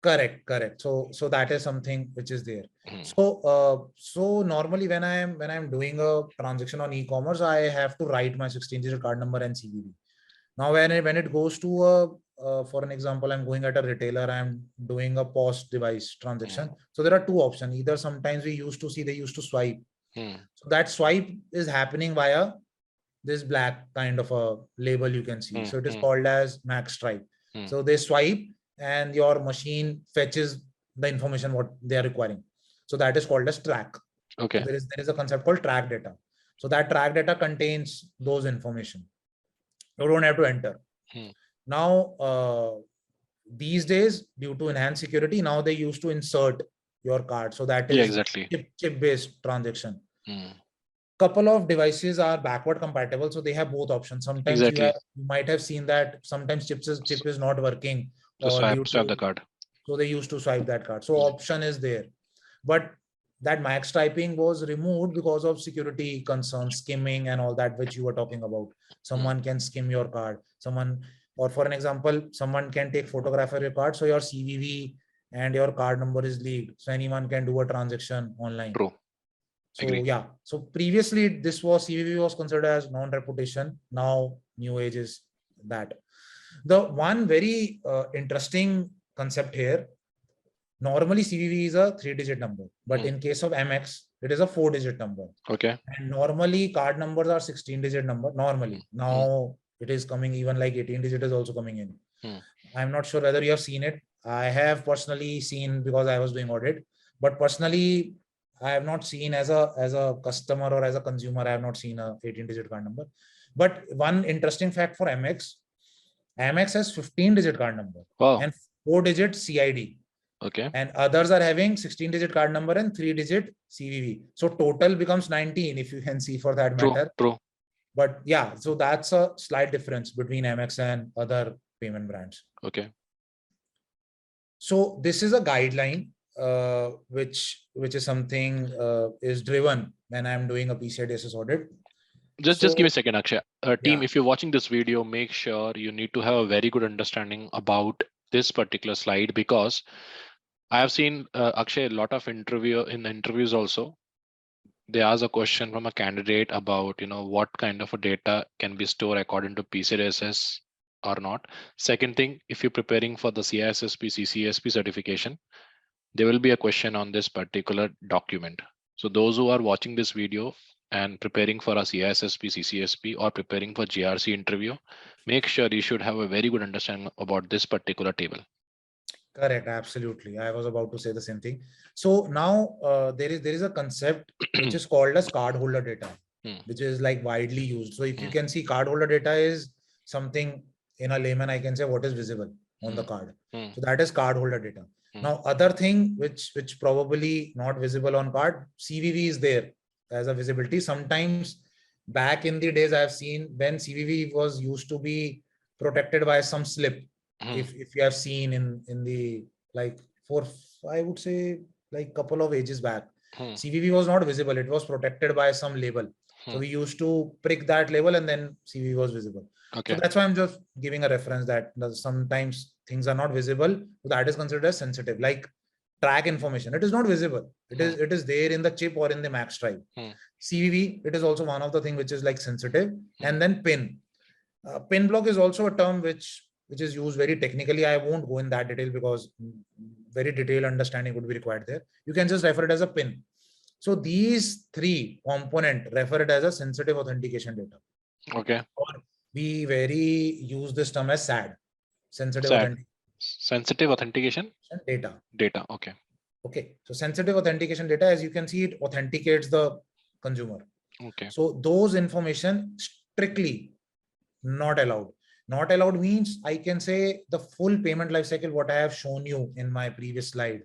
Correct. So that is something which is there. So normally when I'm doing a transaction on e-commerce, I have to write my 16-digit card number and CVV. Now when it goes to for an example, I'm going at a retailer, I'm doing a POS device transaction. So there are two options. Either sometimes they used to swipe. So that swipe is happening via this black kind of a label you can see. So it is called as max stripe. So they swipe and your machine fetches the information what they are requiring. So that is called as track. Okay. So there is a concept called track data. So that track data contains those information. You don't have to enter. Now, these days, due to enhanced security, now they used to insert your card. So that is chip-based transaction. Couple of devices are backward compatible, so they have both options. Sometimes you might have seen that sometimes chip is not working. So swipe the card. So they used to swipe that card. So option is there. But that max typing was removed because of security concerns, skimming and all that, which you were talking about. Someone can skim your card. Or for an example, someone can take photograph of your card. So your CVV and your card number is leaked. So anyone can do a transaction online. True. So so previously this CVV was considered as non-repetition. Now new age is that. The one very interesting concept here Normally CVV is a 3-digit number, but in case of MX, it is a 4-digit number. Okay. And normally card numbers are 16-digit number. Normally, now it is coming even like 18-digit is also coming in. I'm not sure whether you have seen it. I have personally seen because I was doing audit, but personally, I have not seen as a customer or as a consumer, I have not seen a 18-digit card number. But one interesting fact for MX has 15-digit card number and 4-digit CID. Okay. And others are having 16-digit card number and 3-digit CVV. So total becomes 19 if you can see for that matter. True. But yeah, so that's a slight difference between MX and other payment brands. Okay. So this is a guideline which is something is driven when I'm doing a PCI DSS audit. Just give me a second, Akshay. Team, yeah. If you're watching this video, make sure you need to have a very good understanding about this particular slide, because I have seen Akshay a lot of interviews also. They ask a question from a candidate about what kind of a data can be stored according to PCIDSS or not. Second thing, if you're preparing for the CISSP, CCSP certification, there will be a question on this particular document. So those who are watching this video and preparing for a CISSP, CCSP, or preparing for GRC interview, make sure you should have a very good understanding about this particular table. Correct, absolutely. I was about to say the same thing. So now there is a concept which is called as cardholder data, which is like widely used. So if you can see, cardholder data is something in a layman, I can say what is visible on the card. So that is cardholder data. Now, other thing which probably not visible on card, CVV is there as a visibility. Sometimes back in the days, I have seen when CVV was used to be protected by some slip. If you have seen in the like I would say like couple of ages back, CVV was not visible. It was protected by some label. So we used to prick that label and then CVV was visible. Okay. So that's why I'm just giving a reference that sometimes things are not visible. So that is considered as sensitive, like track information. It is not visible. It is there in the chip or in the max drive. CVV, it is also one of the things which is like sensitive. And then pin. Pin block is also a term which is used very technically. I won't go in that detail because very detailed understanding would be required there. You can just refer it as a pin. So these three components refer it as a sensitive authentication data. Okay. Or we very use this term as SAD, sensitive authentication data. Okay. Okay. So sensitive authentication data, as you can see, it authenticates the consumer. Okay. So those information strictly not allowed. Not allowed means I can say the full payment lifecycle, what I have shown you in my previous slide,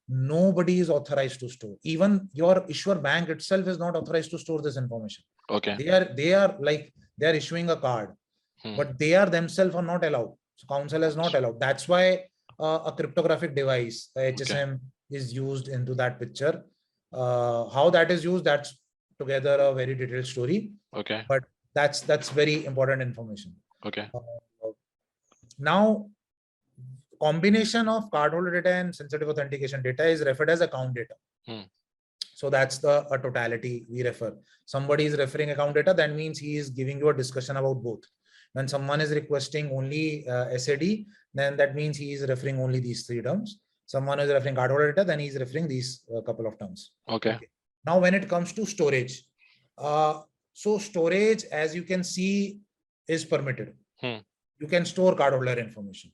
nobody is authorized to store. Even your issuer bank itself is not authorized to store this information. Okay. They are issuing a card, but they are themselves are not allowed. So council has not allowed. That's why a cryptographic device, HSM, is used into that picture. How that is used, that's together a very detailed story. Okay. But that's very important information. Okay. Now, combination of cardholder data and sensitive authentication data is referred as account data. So that's the totality we refer. Somebody is referring account data, that means he is giving you a discussion about both. When someone is requesting only SAD, then that means he is referring only these three terms. Someone is referring cardholder data, then he is referring these couple of terms. Okay. Now, when it comes to storage, so storage, as you can see, is permitted. You can store cardholder information.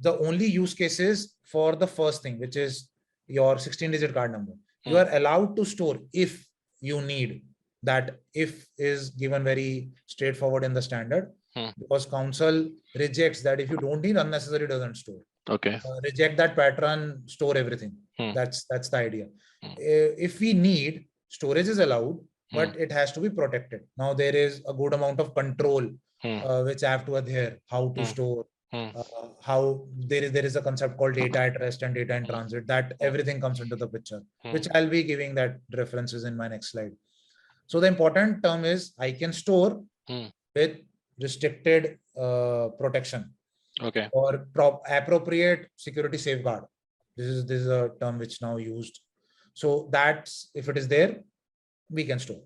The only use cases for the first thing, which is your 16-digit card number, you are allowed to store if you need. That if is given very straightforward in the standard, because council rejects that if you don't need, unnecessary doesn't store. Okay. Reject that pattern, store everything. That's the idea. If we need, storage is allowed, but it has to be protected. Now there is a good amount of control which I have to adhere, how to store, how there is a concept called data at rest and data in transit, that everything comes into the picture, which I'll be giving that references in my next slide. So the important term is I can store with restricted protection. Okay. Or appropriate security safeguard. This is a term which now used. So that's, if it is there, we can store.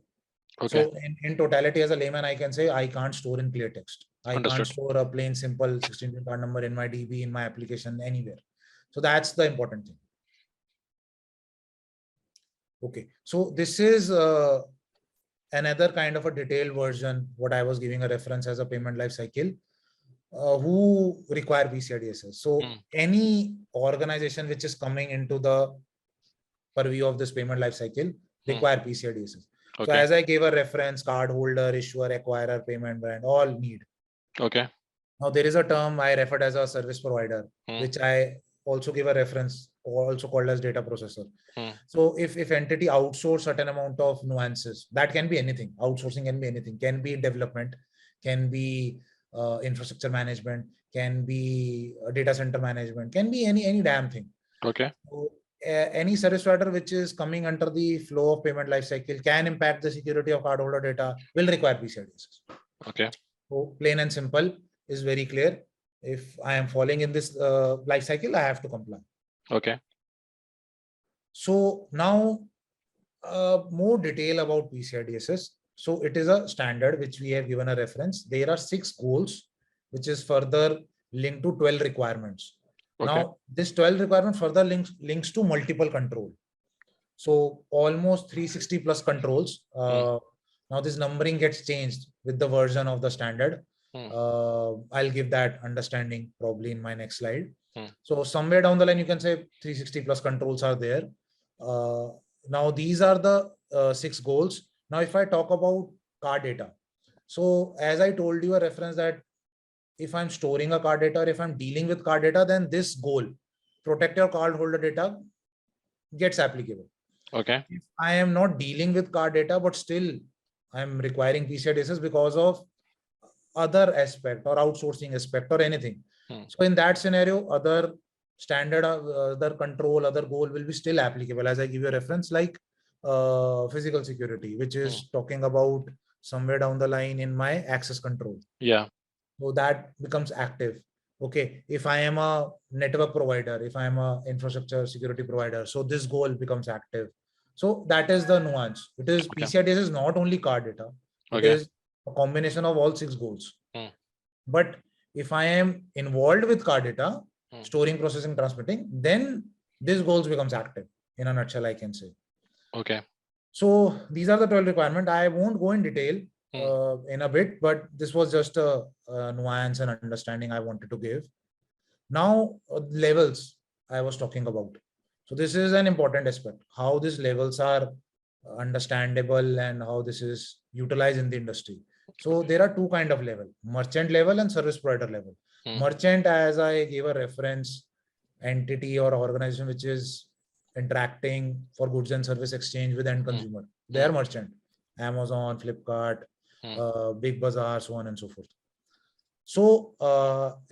Okay. So in totality, as a layman, I can say I can't store in clear text. I can't store a plain simple 16-digit card number in my DB, in my application, anywhere. So that's the important thing. Okay, so this is another kind of a detailed version, what I was giving a reference as a payment life cycle, who require PCI DSS. So any organization which is coming into the purview of this payment life cycle require PCI DSS. So Okay. as I gave a reference, cardholder, issuer, acquirer, payment brand, all need. Okay. Now there is a term I referred as a service provider, which I also give a reference, also called as data processor. So if entity outsource certain amount of nuances, that can be anything. Outsourcing can be anything. Can be development, can be infrastructure management, can be data center management, can be any damn thing. Okay. So, any service provider which is coming under the flow of payment lifecycle can impact the security of cardholder data, will require PCI DSS. Okay. So plain and simple is very clear. If I am falling in this life cycle, I have to comply. Okay. So now more detail about PCI DSS. So it is a standard which we have given a reference. There are 6 goals, which is further linked to 12 requirements. Okay. Now this 12 requirement further links to multiple control. So almost 360 plus controls. Now this numbering gets changed with the version of the standard. I'll give that understanding probably in my next slide. So somewhere down the line, you can say 360 plus controls are there. Now these are the 6 goals. Now if I talk about card data, so as I told you a reference that if I'm storing a card data or if I'm dealing with card data, then this goal, protect your cardholder data, gets applicable. Okay. If I am not dealing with card data, but still I'm requiring PCI DSS because of other aspect or outsourcing aspect or anything. So in that scenario, other standard, other control, other goal will be still applicable. As I give you a reference, like physical security, which is talking about somewhere down the line in my access control. Yeah. So that becomes active. Okay, if I am a network provider, if I am a infrastructure security provider, so this goal becomes active. So that is the nuance. It is PCI DSS is not only card data. It is a combination of all 6 goals. But if I am involved with card data, storing, processing, transmitting, then this goals becomes active. In a nutshell, I can say. Okay. So these are the 12 requirements. I won't go in detail in a bit, but this was just a nuance and understanding I wanted to give. Now levels I was talking about. So this is an important aspect, how these levels are understandable and how this is utilized in the industry. So there are 2 kind of level, merchant level and service provider level. Merchant, as I gave a reference, entity or organization which is interacting for goods and service exchange with end consumer. They are merchant. Amazon, Flipkart, Big Bazaar, so on and so forth. So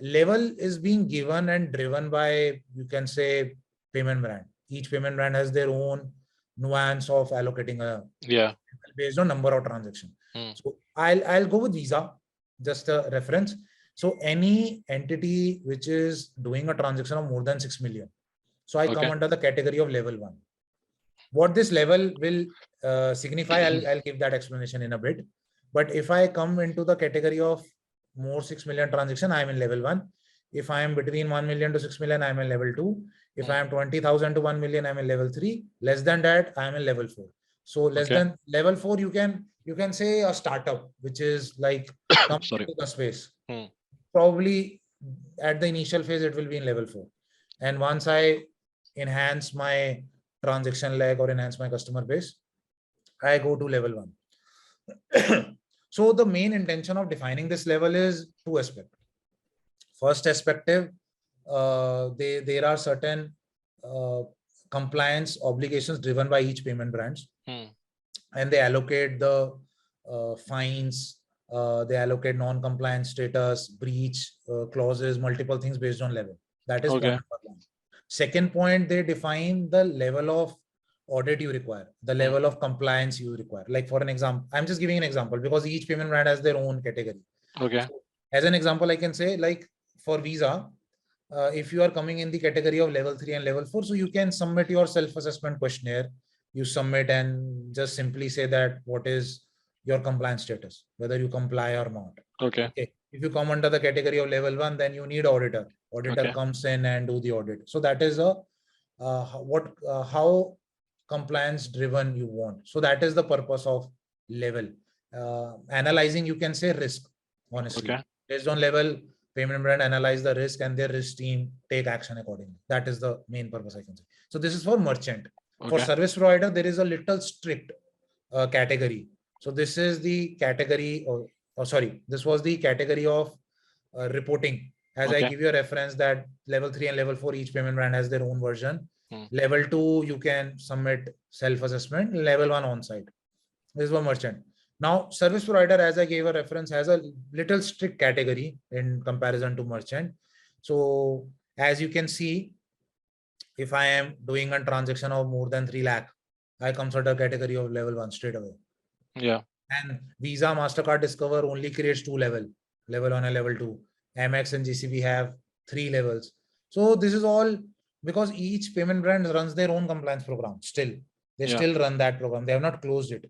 level is being given and driven by, you can say, payment brand. Each payment brand has their own nuance of allocating a based on number of transactions. So I'll go with Visa, just a reference. So any entity which is doing a transaction of more than 6 million. So I come under the category of level 1. What this level will signify, I'll give that explanation in a bit. But if I come into the category of more 6 million transaction, I am in level 1. If I am between 1 million to 6 million, I am in level 2. If I am 20,000 to 1 million, I am in level 3. Less than that, I am in level 4. So less than level 4, you can say a startup, which is like come into the space. Probably at the initial phase, it will be in level 4. And once I enhance my transaction leg or enhance my customer base, I go to level 1. So the main intention of defining this level is 2 aspects. First aspective, there are certain compliance obligations driven by each payment brands, and they allocate the fines, they allocate non-compliance status, breach clauses, multiple things based on level. That is point number 1. Second point, they define the level of audit you require, the level of compliance you require. Like for an example, I'm just giving an example because each payment brand has their own category. So as an example, I can say, like for Visa, if you are coming in the category of level 3 and level 4, so you can submit your self-assessment questionnaire. You submit and just simply say that what is your compliance status, whether you comply or not. Okay. If you come under the category of level 1, then you need auditor. Auditor comes in and do the audit. So that is how compliance driven you want. So that is the purpose of level. Analyzing, you can say, risk, honestly. Okay. Based on level, payment brand analyze the risk and their risk team take action accordingly. That is the main purpose, I can say. So this is for merchant. Okay. For service provider, there is a little strict category. So this is the category, sorry, this was the category of reporting. As I give you a reference that level 3 and level 4, each payment brand has their own version. Level 2, you can submit self-assessment. Level 1 on-site. This is for merchant. Now, service provider, as I gave a reference, has a little strict category in comparison to merchant. So as you can see, if I am doing a transaction of more than 3 lakh, I come under category of level 1 straight away. Yeah. And Visa, MasterCard, Discover only creates 2 level 1 and level 2. Amex and GCB have 3 levels. So this is all because each payment brand runs their own compliance program. Still, they still run that program. They have not closed it.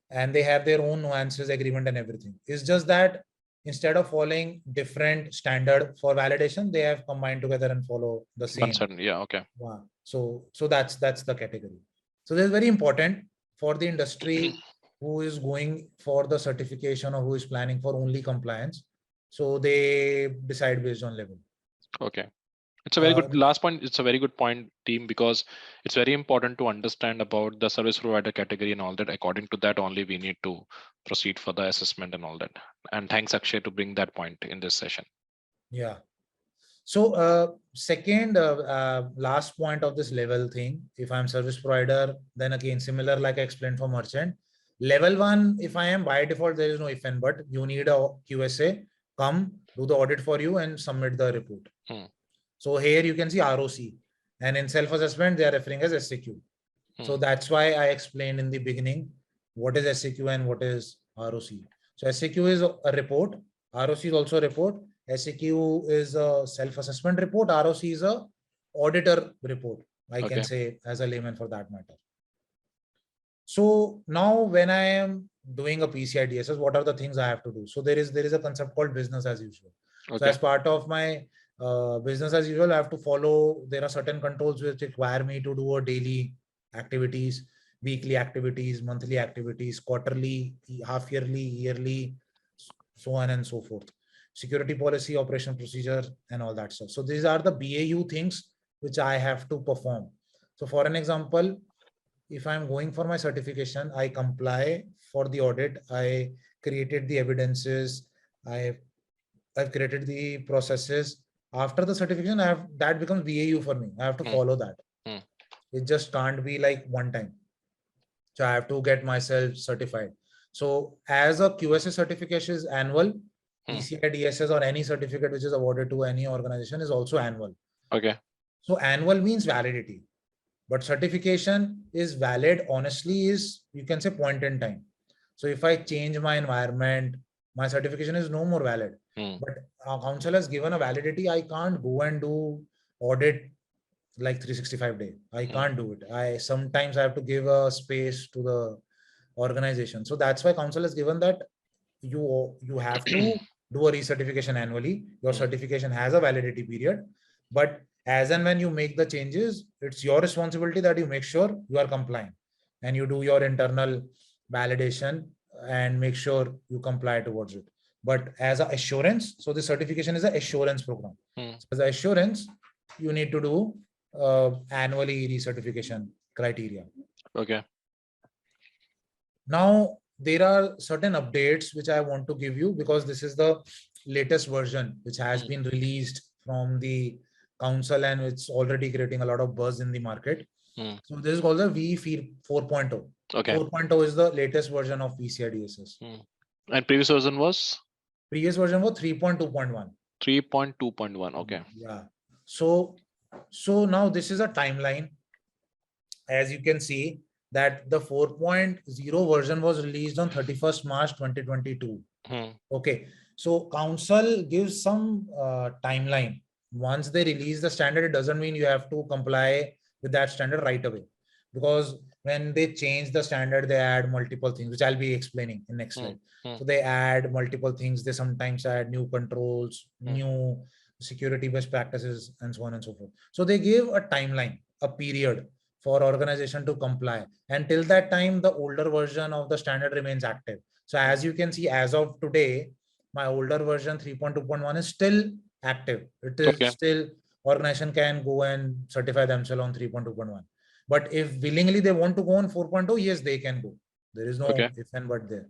And they have their own nuances, agreement and everything. It's just that instead of following different standard for validation, they have combined together and follow the same. Yeah, okay. Wow. So that's the category. So this is very important for the industry who is going for the certification or who is planning for only compliance. So they decide based on level. Okay. It's a very good last point. It's a very good point, team, because it's very important to understand about the service provider category and all that. According to that, only we need to proceed for the assessment and all that. And thanks, Akshay, to bring that point in this session. Yeah. So second, last point of this level thing, if I'm service provider, then again, similar like I explained for merchant. Level 1, if I am by default, there is no if and but. You need a QSA, come, do the audit for you and submit the report. So here you can see ROC. And in self-assessment, they are referring as SAQ. So that's why I explained in the beginning what is SAQ and what is ROC. So SAQ is a report. ROC is also a report. SAQ is a self-assessment report. ROC is a auditor report. I can say as a layman for that matter. So now when I am doing a PCI DSS, what are the things I have to do? So there is a concept called business as usual. So as part of my business as usual, I have to follow, there are certain controls which require me to do a daily activities, weekly activities, monthly activities, quarterly, half yearly, yearly, so on and so forth. Security policy, operational procedure, and all that stuff. So these are the BAU things which I have to perform. So for an example, if I'm going for my certification, I comply for the audit. I created the evidences. I've created the processes. After the certification, that becomes BAU for me. I have to follow that. It just can't be like one time. So I have to get myself certified. So as a QSA certification is annual, PCI DSS or any certificate which is awarded to any organization is also annual. Okay. So annual means validity, but certification is valid, honestly, is you can say point in time. So if I change my environment, my certification is no more valid. But our council has given a validity. I can't go and do audit like 365 days. I can't do it. Sometimes I have to give a space to the organization. So that's why council has given that you have to do a recertification annually. Your certification has a validity period, but as and when you make the changes, it's your responsibility that you make sure you are compliant and you do your internal validation and make sure you comply towards it. But as an assurance, so the certification is an assurance program. So as an assurance, you need to do annually recertification criteria. Okay. Now, there are certain updates which I want to give you because this is the latest version which has been released from the council and it's already creating a lot of buzz in the market. So this is called the V 4.0. Okay. 4.0 is the latest version of PCI DSS. And previous version was? Previous version was 3.2.1. 3.2.1. Okay. Yeah. So now this is a timeline. As you can see that the 4.0 version was released on 31st March 2022. Okay. So council gives some timeline. Once they release the standard, it doesn't mean you have to comply with that standard right away. Because when they change the standard, they add multiple things, which I'll be explaining in next slide. So they add multiple things. They sometimes add new controls, new security best practices, and so on and so forth. So they give a timeline, a period for organization to comply. And till that time, the older version of the standard remains active. So as you can see, as of today, my older version 3.2.1 is still active. It is still, organization can go and certify themselves on 3.2.1. But if willingly they want to go on 4.0, yes, they can go. There is no if and but there.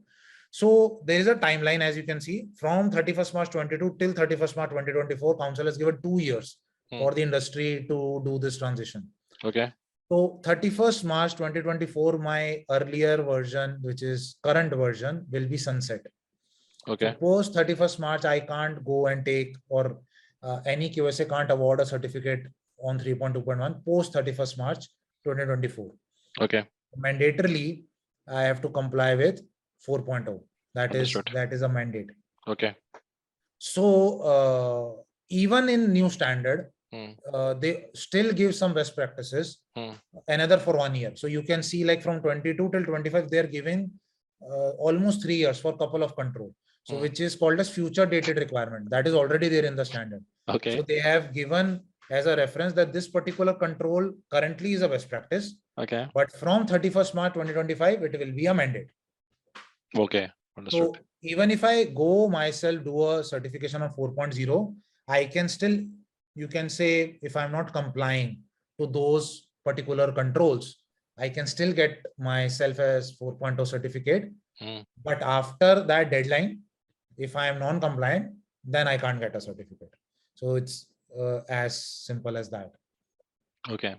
So there is a timeline, as you can see, from 31st March 22 till 31st March 2024, council has given 2 years for the industry to do this transition. Okay. So 31st March 2024, my earlier version, which is current version, will be sunset. Okay. So post 31st March, I can't go and take, or any QSA can't award a certificate on 3.2.1 post 31st March 2024. Okay. Mandatorily, I have to comply with 4.0. That is a mandate. Okay. So even in new standard, they still give some best practices, another for 1 year. So you can see, like from 22 till 25, they're giving almost 3 years for a couple of control. So which is called as future dated requirement. That is already there in the standard. Okay. So they have given as a reference that this particular control currently is a best practice. Okay. But from 31st March 2025, it will be a mandate. Okay. Understood. So even if I go myself do a certification of 4.0, I can still, you can say, if I'm not complying to those particular controls, I can still get myself as 4.0 certificate. But after that deadline, if I am non-compliant, then I can't get a certificate. So it's as simple as that. Okay.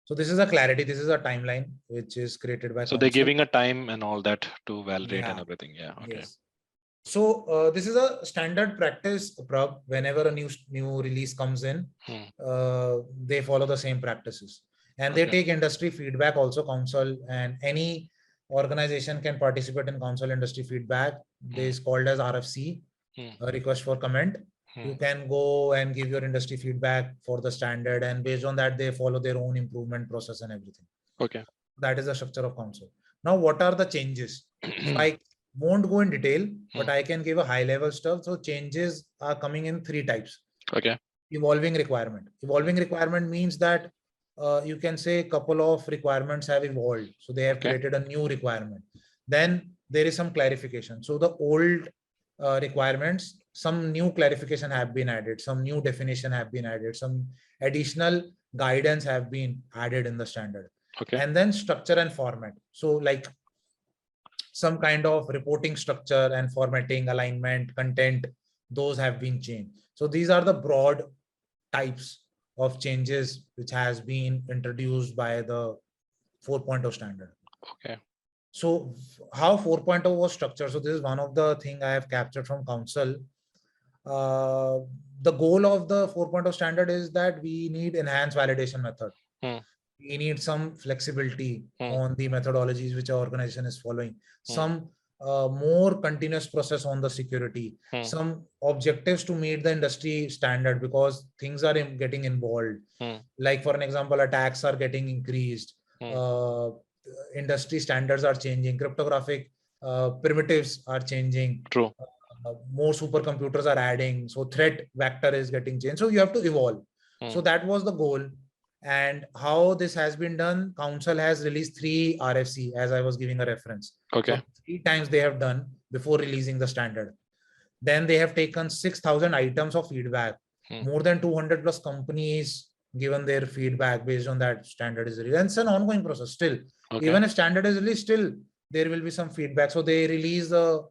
So this is a clarity. This is a timeline which is created by. So they're giving a time and all that to validate and everything. Yeah. Okay. Yes. So this is a standard practice, Prab. Whenever a new release comes in, they follow the same practices, and they take industry feedback also. Council and any organization can participate in council industry feedback. This is called as RFC, a request for comment. You can go and give your industry feedback for the standard, and based on that, they follow their own improvement process and everything. Okay. That is the structure of council. Now, what are the changes? So I won't go in detail, but I can give a high level stuff. So changes are coming in 3 types. Okay. Evolving requirement. Evolving requirement means that you can say a couple of requirements have evolved. So they have created a new requirement. Then there is some clarification. So the old requirements, some new clarification have been added, some new definition have been added, some additional guidance have been added in the standard. Okay. And then structure and format. So like some kind of reporting structure and formatting, alignment, content, those have been changed. So these are the broad types of changes which has been introduced by the 4.0 standard. Okay. So how 4.0 was structured? So this is one of the things I have captured from council. The goal of the 4.0 standard is that we need enhanced validation method. We need some flexibility on the methodologies which our organization is following. Some more continuous process on the security. Some objectives to meet the industry standard, because things are getting involved. Like for an example, attacks are getting increased. Industry standards are changing. Cryptographic primitives are changing. True. More supercomputers are adding. So threat vector is getting changed. So you have to evolve. So that was the goal. And how this has been done, council has released 3 RFC, as I was giving a reference. Okay. So 3 times they have done before releasing the standard. Then they have taken 6,000 items of feedback. More than 200 plus companies given their feedback based on that standard is released. And it's an ongoing process still. Even if standard is released, still there will be some feedback. So they release the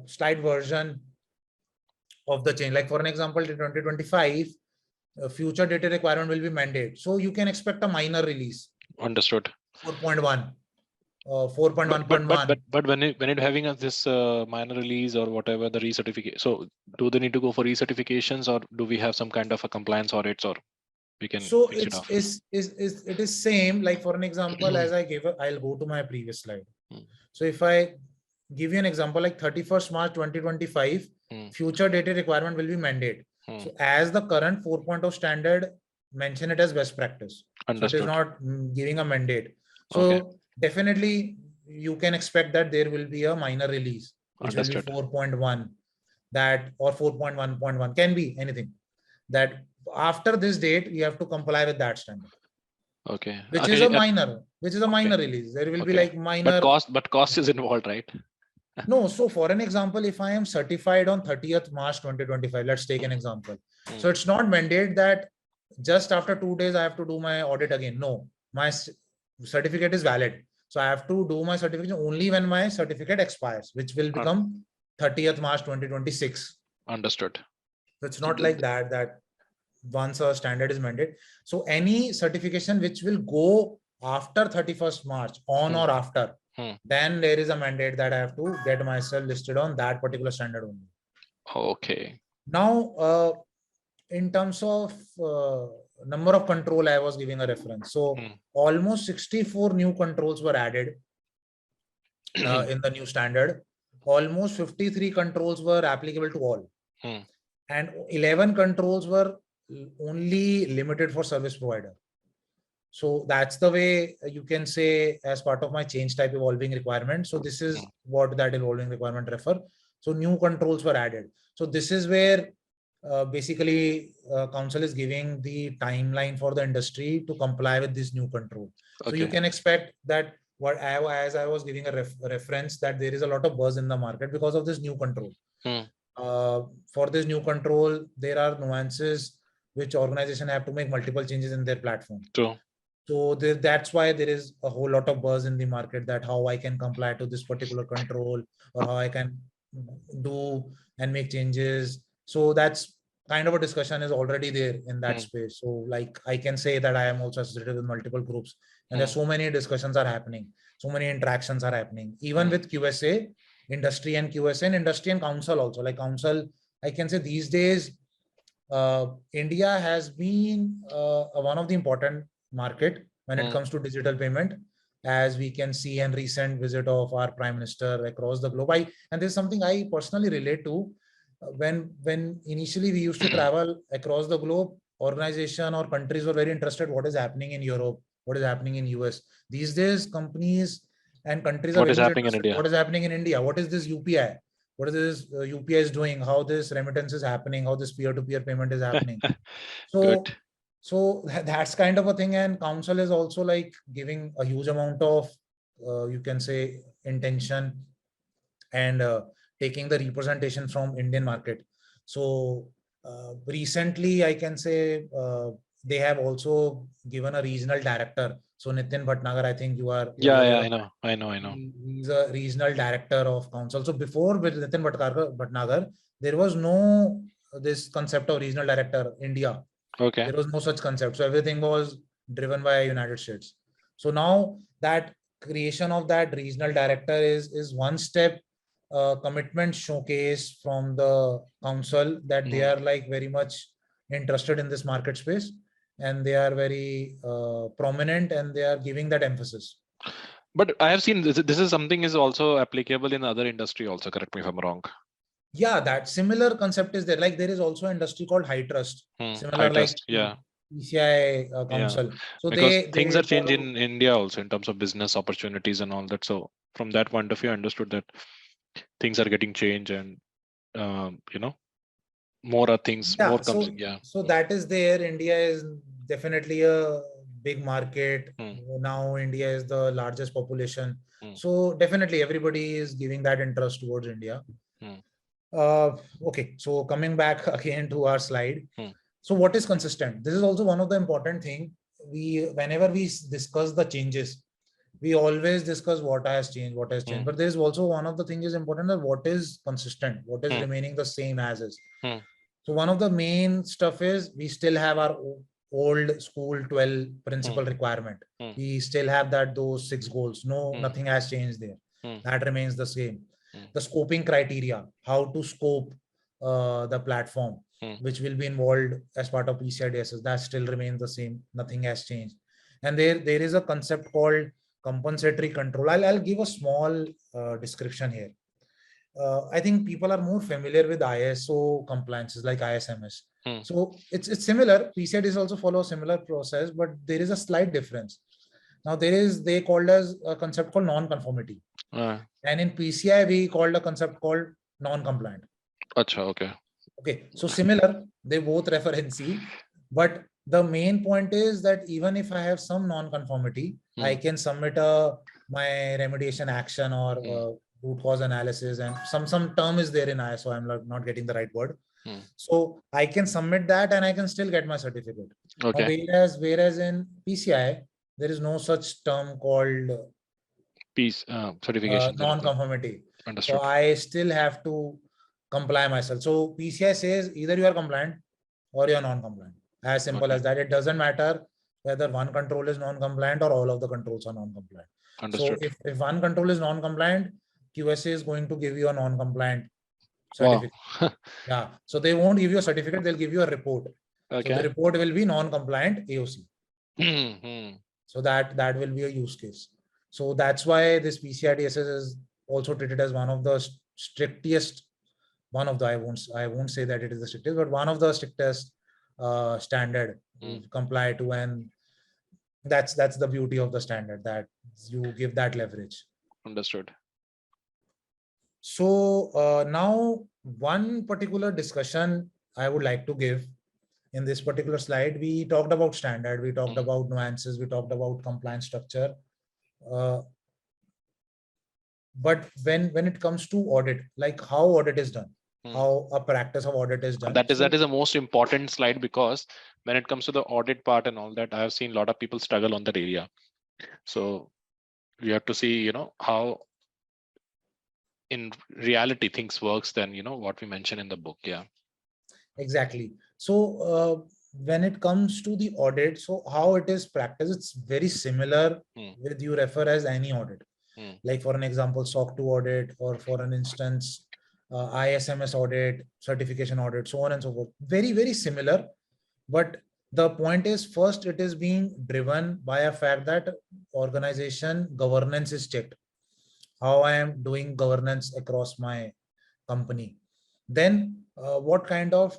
slide version of the change. Like for an example, in 2025, future data requirement will be mandate. So you can expect a minor release. Understood. 4.1, 4.1.1. But when it having this minor release or whatever, the recertification, so do they need to go for recertifications, or do we have some kind of a compliance audits, or we can fix it off? It is same. Like for an example, as I gave, I'll go to my previous slide. So if I give you an example, like 31st March 2025, future data requirement will be mandate. So as the current 4.0 standard, mention it as best practice. Understood. So it is not giving a mandate. So definitely you can expect that there will be a minor release, which will be 4.1, that, or 4.1.1, can be anything. That after this date, you have to comply with that standard. Okay. which Okay. is a minor, Okay. release. There will be Okay. like minor. But cost is involved, right? No, so for an example, if I am certified on 30th March 2025, let's take an example. So it's not mandate that just after 2 days I have to do my audit again. No, my certificate is valid. So I have to do my certification only when my certificate expires, which will become 30th March 2026. Understood. So it's not like that once a standard is mandated. So any certification which will go after 31st March on or after, then there is a mandate that I have to get myself listed on that particular standard only. Okay. Now, in terms of number of control, I was giving a reference. So almost 64 new controls were added in the new standard. Almost 53 controls were applicable to all. And 11 controls were only limited for service provider. So that's the way you can say as part of my change type evolving requirement. So this is what that evolving requirement refer. So new controls were added. So this is where basically council is giving the timeline for the industry to comply with this new control. So you can expect that as I was giving a reference that there is a lot of buzz in the market because of this new control. For this new control, there are nuances which organizations have to make multiple changes in their platform. True. So that's why there is a whole lot of buzz in the market that how I can comply to this particular control or how I can do and make changes. So that's kind of a discussion is already there in that space. So like I can say that I am also associated with multiple groups and there's so many discussions are happening. So many interactions are happening, even with QSA, industry and QSA and industry and council also. Like council, I can say these days, India has been one of the important market when it comes to digital payment, as we can see in recent visit of our Prime Minister across the globe. And there's something I personally relate to. When initially we used to travel across the globe, organization or countries were very interested what is happening in Europe, what is happening in US. These days, companies and countries are What very is much happening in interested. India? What is happening in India? What is this UPI? What is this UPI is doing? How this remittance is happening? How this peer-to-peer payment is happening? So that's kind of a thing. And council is also like giving a huge amount of, you can say, intention and taking the representation from Indian market. So recently, I can say they have also given a regional director. So Nitin Bhatnagar, I think you are. Yeah, I know. He's a regional director of council. So before with Nitin Bhatnagar, there was no this concept of regional director India. Okay. There was no such concept. So everything was driven by United States. So now that creation of that regional director is one step commitment showcase from the council that they are like very much interested in this market space and they are very prominent and they are giving that emphasis. But I have seen this is something is also applicable in other industry also. Correct me if I'm wrong. Yeah, that similar concept is there. Like there is also an industry called high trust, similar high like trust, yeah. PCI council. Yeah. So because they things are follow... changing in India also in terms of business opportunities and all that. So from that point of view, I understood that things are getting changed and more are things, Yeah, more comes. so that is there. India is definitely a big market. Now India is the largest population. So definitely everybody is giving that interest towards India. Okay, so coming back again to our slide. So what is consistent? This is also one of the important thing. Whenever we discuss the changes, we always discuss what has changed. But there is also one of the things is important that what is consistent, what is remaining the same as is. So one of the main stuff is we still have our old school 12 principle requirement. We still have those 6 goals. Nothing has changed there. That remains the same. The scoping criteria, how to scope the platform, which will be involved as part of PCI DSS, that still remains the same. Nothing has changed. And there is a concept called compensatory control. I'll give a small description here. I think people are more familiar with ISO compliances like ISMS. So it's similar. PCI DSS also follow a similar process, but there is a slight difference. Now they called as a concept called non-conformity. And in PCI, we called a concept called non-compliant. Achha, okay. Okay, so similar, they both refer NC, but The main point is that even if I have some non-conformity, I can submit my remediation action or root cause analysis, and some term is there in ISO. I'm not getting the right word. So I can submit that and I can still get my certificate. Okay. Whereas in PCI, there is no such term called certification. non-conformity. Understood. So I still have to comply myself. So PCI says either you are compliant or you are non-compliant. As simple as that. It doesn't matter whether one control is non-compliant or all of the controls are non-compliant. So if one control is non-compliant, QSA is going to give you a non-compliant certificate. Wow. Yeah. So they won't give you a certificate, they'll give you a report. Okay. So the report will be non-compliant AOC. So that will be a use case. So that's why this PCI DSS is also treated as one of the strictest, I won't say that it is the strictest, but one of the strictest standard to comply to, and that's the beauty of the standard, that you give that leverage. Understood. So now one particular discussion I would like to give in this particular slide. We talked about standard, we talked about nuances, we talked about compliance structure. But when it comes to audit, like how audit is done, how a practice of audit is done. That is the most important slide, because when it comes to the audit part and all that, I have seen a lot of people struggle on that area. So we have to see, how in reality things works, then what we mentioned in the book. Yeah, exactly. So when it comes to the audit, so how it is practiced, it's very similar with you refer as any audit. Like for an example, SOC 2 audit, or for an instance, ISMS audit, certification audit, so on and so forth. Very, very similar. But the point is, first, it is being driven by a fact that organization governance is checked. How I am doing governance across my company. Then what kind of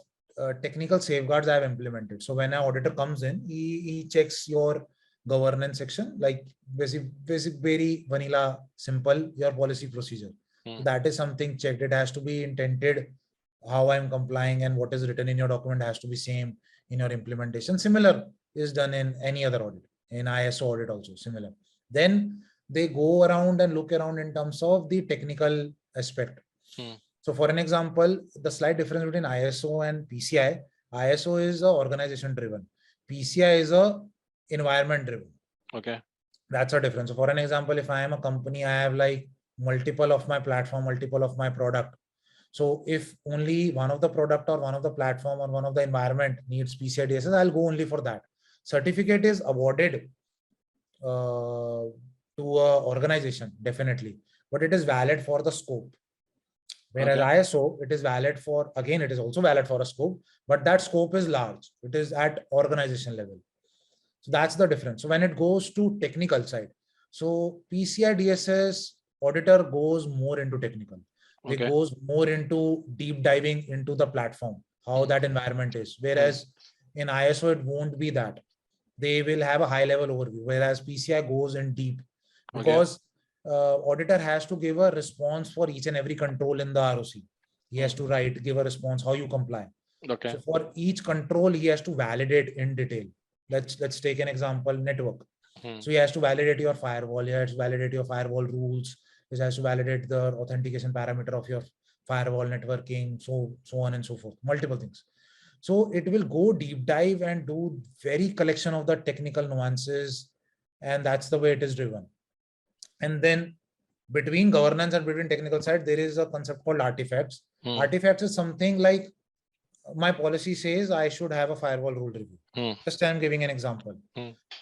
technical safeguards I have implemented. So when an auditor comes in, he checks your governance section, like basic, very vanilla, simple, your policy procedure. So that is something checked. It has to be intended, how I'm complying, and what is written in your document has to be same in your implementation. Similar is done in any other audit, in ISO audit also similar. Then they go around and look around in terms of the technical aspect. So for an example, the slight difference between ISO and PCI, ISO is organization driven. PCI is environment driven. Okay. That's a difference. So for an example, if I am a company, I have like multiple of my platform, multiple of my product. So if only one of the product or one of the platform or one of the environment needs PCI DSS, I'll go only for that. Certificate is awarded to a organization, definitely, but it is valid for the scope. Whereas ISO, it is valid for, again, it is also valid for a scope, but that scope is large. It is at organization level. So that's the difference. So when it goes to technical side, so PCI DSS auditor goes more into technical. They goes more into deep diving into the platform, how that environment is. Whereas in ISO, it won't be that. They will have a high level overview, whereas PCI goes in deep, because auditor has to give a response for each and every control in the ROC. He has to give a response, how you comply. So for each control, he has to validate in detail. Let's take an example, network. So he has to validate your firewall. He has to validate your firewall rules. He has to validate the authentication parameter of your firewall networking, so on and so forth, multiple things. So it will go deep dive and do very collection of the technical nuances, and that's the way it is driven. And then between governance and between technical side, there is a concept called artifacts. Artifacts is something like, my policy says I should have a firewall rule review. Just I'm giving an example.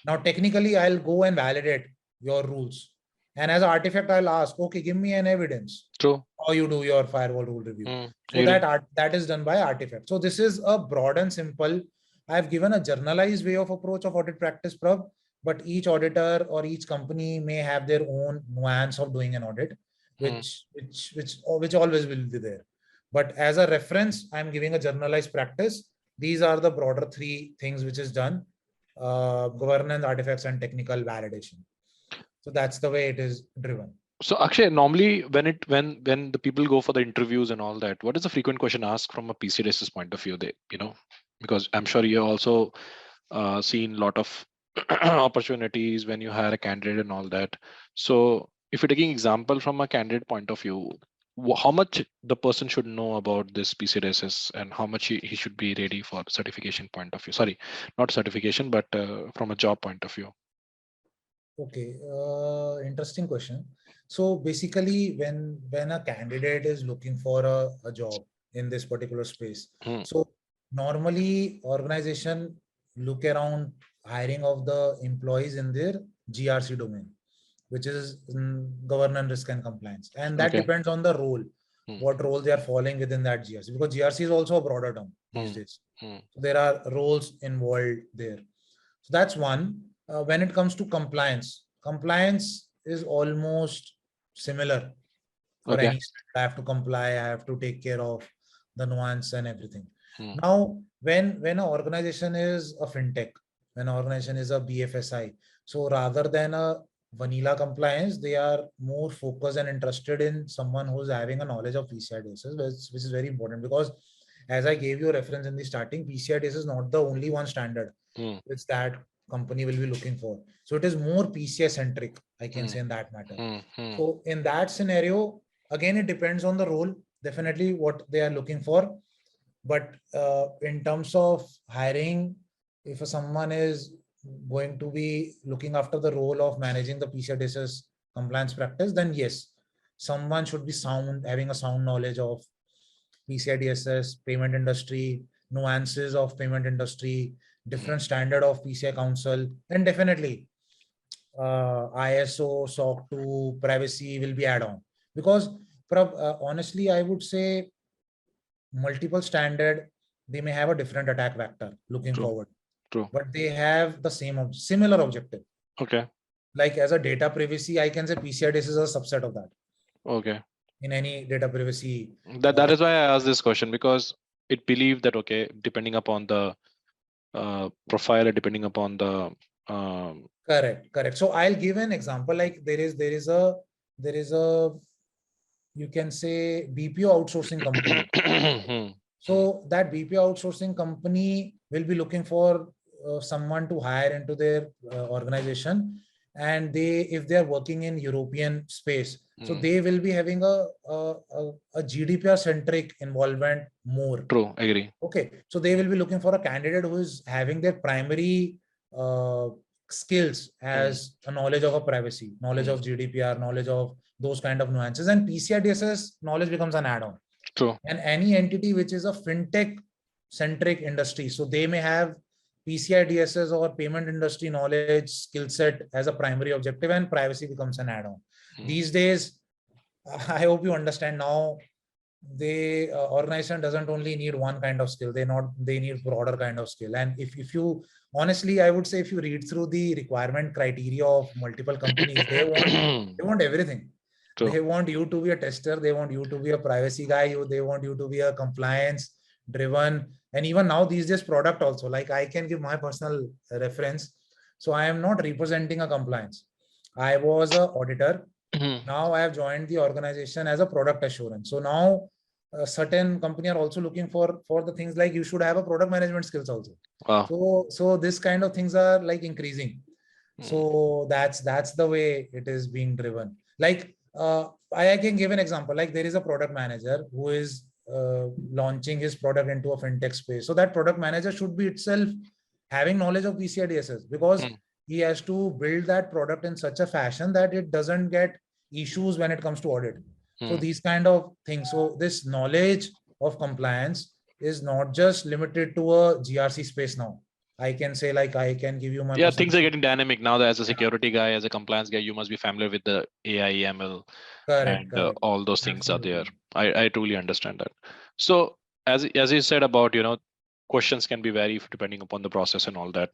Now, technically, I'll go and validate your rules. And as an artifact, I'll ask, okay, give me an evidence. True. How you do your firewall rule review. So that is done by artifact. So this is a broad and simple. I've given a generalized way of approach of audit practice, Prab, but each auditor or each company may have their own nuance of doing an audit, which always will be there. But as a reference, I'm giving a generalized practice. These are the broader three things which is done: governance, artifacts, and technical validation. So that's the way it is driven. So Akshay, normally when the people go for the interviews and all that, what is the frequent question asked from a PCI DSS point of view? Because I'm sure you're also seen a lot of opportunities when you hire a candidate and all that. So if you're taking example from a candidate point of view, how much the person should know about this PCIDSS and how much he should be ready for certification point of view? Sorry, not certification, but from a job point of view. Okay, interesting question. So basically, when a candidate is looking for a job in this particular space, so normally organization look around hiring of the employees in their GRC domain, which is governance, risk and compliance, and that Okay. depends on the role, what role they are falling within that GRC, because GRC is also a broader term these days. So there are roles involved there. So that's one. When it comes to compliance, compliance is almost similar for Okay. any state. I have to comply, I have to take care of the nuance and everything. Now, when an organization is a fintech, when an organization is a BFSI, so rather than a vanilla compliance, they are more focused and interested in someone who's having a knowledge of PCI DSS, which is very important, because as I gave you a reference in the starting, PCI DSS is not the only one standard which that company will be looking for. So it is more PCI centric, I can say, in that matter. So in that scenario, again, it depends on the role, definitely what they are looking for. But in terms of hiring, if someone is going to be looking after the role of managing the PCI DSS compliance practice, then yes, someone should be sound, having a sound knowledge of PCI DSS, payment industry, nuances of payment industry, different standard of PCI Council, and definitely ISO, SOC 2, privacy will be add-on. Because honestly, I would say multiple standard, they may have a different attack vector looking forward. True. But they have the same similar objective. Okay. Like as a data privacy, I can say PCI DSS is a subset of that. Okay. In any data privacy. That is why I asked this question, because it believed that, okay, depending upon the profile, depending upon the Correct. So I'll give an example. Like there is a you can say BPO outsourcing company. So that BPO outsourcing company will be looking for someone to hire into their organization, and if they are working in European space, so they will be having a GDPR centric involvement more. True, agree. Okay, so they will be looking for a candidate who is having their primary skills as a knowledge of a privacy, knowledge of GDPR, knowledge of those kind of nuances, and PCI DSS knowledge becomes an add-on. True. And any entity which is a fintech centric industry, so they may have PCI DSS or payment industry knowledge skill set as a primary objective, and privacy becomes an add-on. These days, I hope you understand now, the organization doesn't only need one kind of skill, they need broader kind of skill. And if you honestly, I would say, if you read through the requirement criteria of multiple companies, they want everything. True. They want you to be a tester, they want you to be a privacy guy, they want you to be a compliance driven, and even now these days product also. Like I can give my personal reference. So I am not representing a compliance, I was an auditor. Now I have joined the organization as a product assurance. So now certain company are also looking for the things like you should have a product management skills also. So this kind of things are like increasing. So that's the way it is being driven. Like I can give an example. Like there is a product manager who is launching his product into a fintech space. So that product manager should be itself having knowledge of PCI DSS, because he has to build that product in such a fashion that it doesn't get issues when it comes to audit. So these kind of things. So this knowledge of compliance is not just limited to a GRC space now. I can say, like, I can give you my things are getting dynamic now. That as a security guy, as a compliance guy, you must be familiar with the AI, ML, correct. All those things are there. I truly understand that. So as you said about, questions can be varied depending upon the process and all that.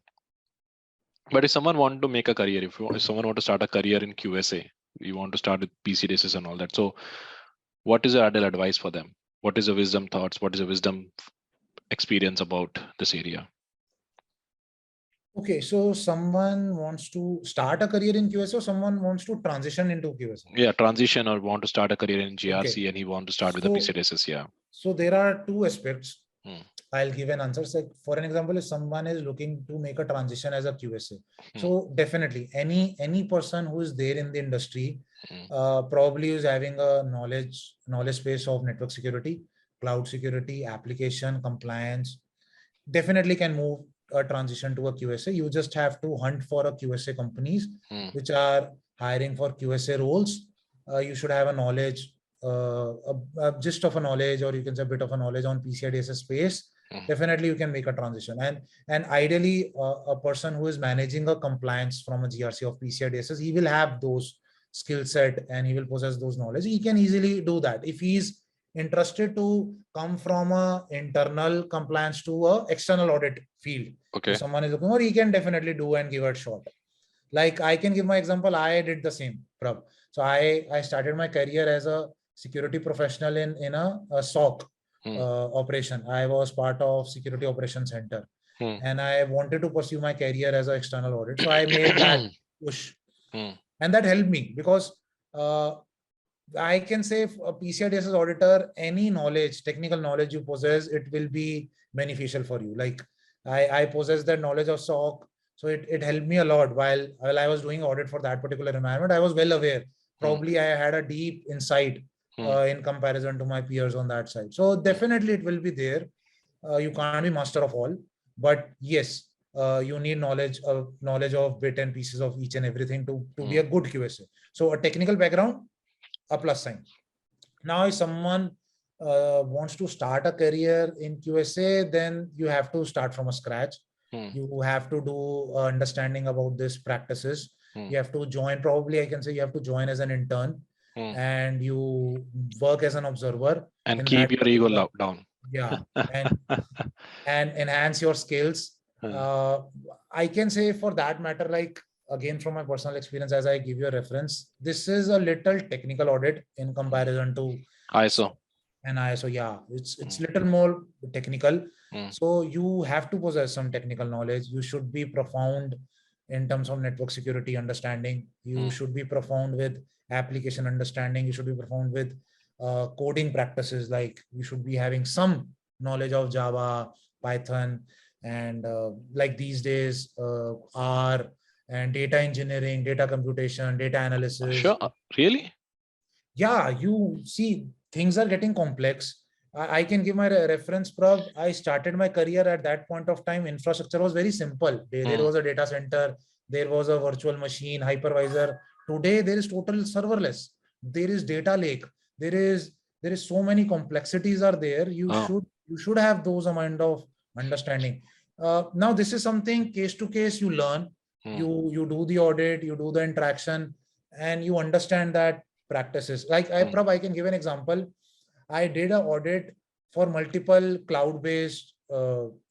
But if someone want to make a career, if someone want to start a career in QSA, you want to start with PCIDSS and all that. So what is your ideal advice for them? What is the wisdom thoughts? What is the wisdom experience about this area? Okay, so someone wants to start a career in QSA, or someone wants to transition into QSA? Yeah, transition, or want to start a career in GRC, okay. And he want to start with the PCIDSS. Yeah. So there are two aspects. I'll give an answer. So for an example, if someone is looking to make a transition as a QSA, so definitely any person who is there in the industry, probably is having a knowledge base of network security, cloud security, application compliance, definitely can move a transition to a QSA. You just have to hunt for a QSA companies which are hiring for QSA roles. You should have a knowledge, gist of a knowledge, or you can say a bit of a knowledge on PCI DSS space. Definitely you can make a transition, and ideally a person who is managing a compliance from a GRC of PCI DSS, he will have those skill set and he will possess those knowledge. He can easily do that if he's interested to come from a internal compliance to a external audit field. Okay. If someone is looking, or he can definitely do and give it a shot. Like I can give my example. I did the same, Prab. So I started my career as a security professional in a SOC operation. I was part of Security Operations Center, and I wanted to pursue my career as an external audit. So I made that push, and that helped me because I can say a PCI DSS auditor, any knowledge, technical knowledge you possess, it will be beneficial for you. Like I possess that knowledge of SOC. So it helped me a lot while I was doing audit for that particular environment. I was well aware. Probably I had a deep insight in comparison to my peers on that side. So definitely it will be there. You can't be master of all, but yes, you need knowledge of bit and pieces of each and everything to be a good QSA. So a technical background, a plus sign. Now, if someone wants to start a career in QSA, then you have to start from a scratch. You have to do understanding about these practices. You have to join, probably I can say you have to join as an intern, and you work as an observer. And keep your ego down. Yeah, and enhance your skills. I can say for that matter, like again, from my personal experience, as I give you a reference, this is a little technical audit in comparison to ISO. And ISO, yeah, it's little more technical. So you have to possess some technical knowledge. You should be profound in terms of network security understanding. You should be profound with application understanding. You should be profound with coding practices. Like you should be having some knowledge of Java, Python, and like these days, R, and data engineering, data computation, data analysis. Sure, really? Yeah, you see, things are getting complex. I can give my reference, Prab. I started my career at that point of time. Infrastructure was very simple. There was a data center. There was a virtual machine, hypervisor. Today, there is total serverless. There is data lake. There is so many complexities are there. You should have those amount of understanding. Now, this is something case to case you learn. You do the audit, you do the interaction, and you understand that practices. Like I can give an example. I did an audit for multiple cloud-based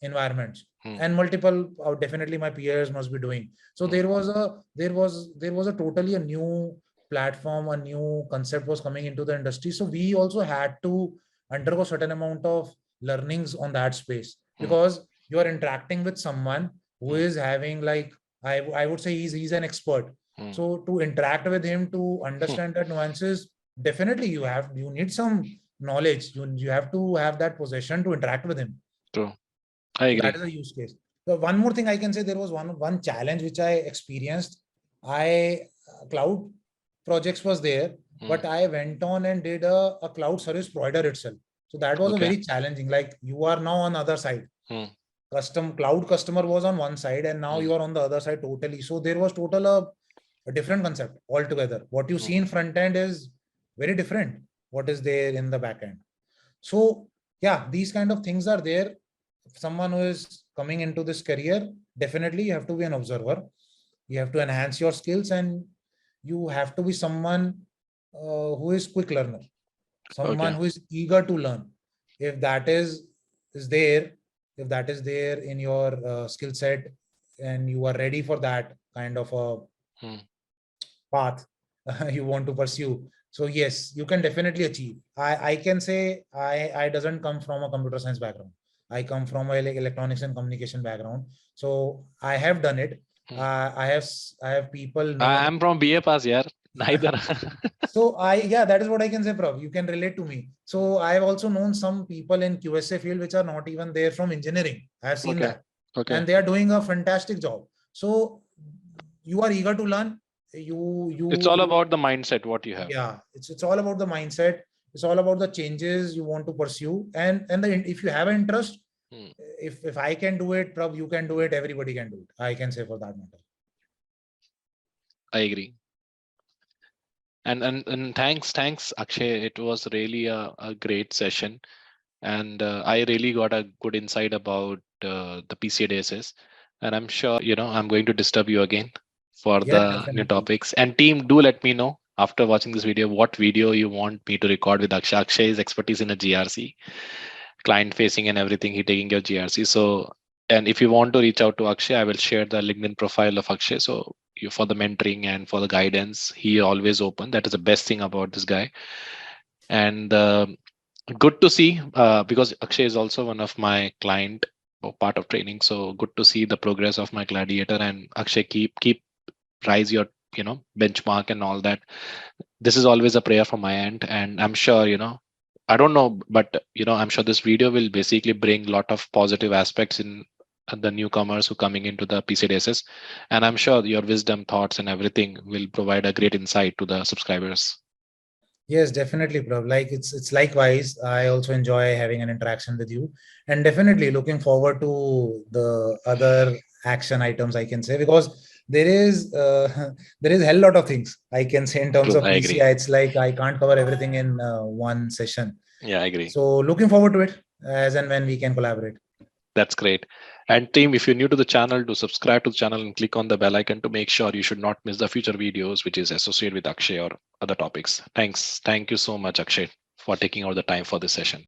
environments, and multiple definitely my peers must be doing. So there was a totally a new platform, a new concept was coming into the industry. So we also had to undergo certain amount of learnings on that space, because you are interacting with someone who is having, like, I would say he's an expert. So to interact with him, to understand the nuances, definitely you need some knowledge. You have to have that possession to interact with him. True. I agree. That is a use case. So one more thing I can say, there was one challenge which I experienced. Cloud projects was there, but I went on and did a cloud service provider itself. So that was a very challenging. Like you are now on the other side. Cloud customer was on one side, and now you are on the other side totally. So there was a different concept altogether. What you see in front end is very different what is there in the back end. So yeah, these kind of things are there. Someone who is coming into this career, definitely you have to be an observer. You have to enhance your skills, and you have to be someone who is quick learner, someone who is eager to learn. If that is there in your skill set, and you are ready for that kind of a path you want to pursue, so yes, you can definitely achieve. I can say I doesn't come from a computer science background. I come from a electronics and communication background. So I have done it. I have people. I'm from BA pass, yeah. Neither. So that is what I can say, Prav. You can relate to me. So I've also known some people in QSA field which are not even there from engineering. I've seen Okay. that. Okay. And they are doing a fantastic job. So you are eager to learn. It's all about the mindset, what you have. Yeah, it's all about the mindset. It's all about the changes you want to pursue. And if you have an interest, if I can do it, Prav, you can do it, everybody can do it. I can say for that matter. I agree. And thanks Akshay. It was really a great session. And I really got a good insight about the PCI DSS. And I'm sure, I'm going to disturb you again for Yeah, the new definitely. topics. And team, do let me know after watching this video, what video you want me to record with Akshay. Akshay's expertise in a GRC, client facing and everything, he taking your GRC. So, and if you want to reach out to Akshay, I will share the LinkedIn profile of Akshay. So you, for the mentoring and for the guidance, he always open. That is the best thing about this guy. And good to see, because Akshay is also one of my client or part of training. So good to see the progress of my gladiator, and Akshay, keep rise your benchmark and all that. This is always a prayer from my end, and I'm sure I don't know, but I'm sure this video will basically bring a lot of positive aspects in the newcomers who coming into the PCIDSS, and I'm sure your wisdom, thoughts, and everything will provide a great insight to the subscribers. Yes, definitely, Prav. Like it's likewise. I also enjoy having an interaction with you, and definitely looking forward to the other action items, I can say, because there is there is a hell lot of things I can say in terms True, of I agree. PCI. It's like I can't cover everything in one session. Yeah, I agree. So looking forward to it as and when we can collaborate. That's great. And team, if you're new to the channel, do subscribe to the channel and click on the bell icon to make sure you should not miss the future videos which is associated with Akshay or other topics. Thanks. Thank you so much, Akshay, for taking out the time for this session.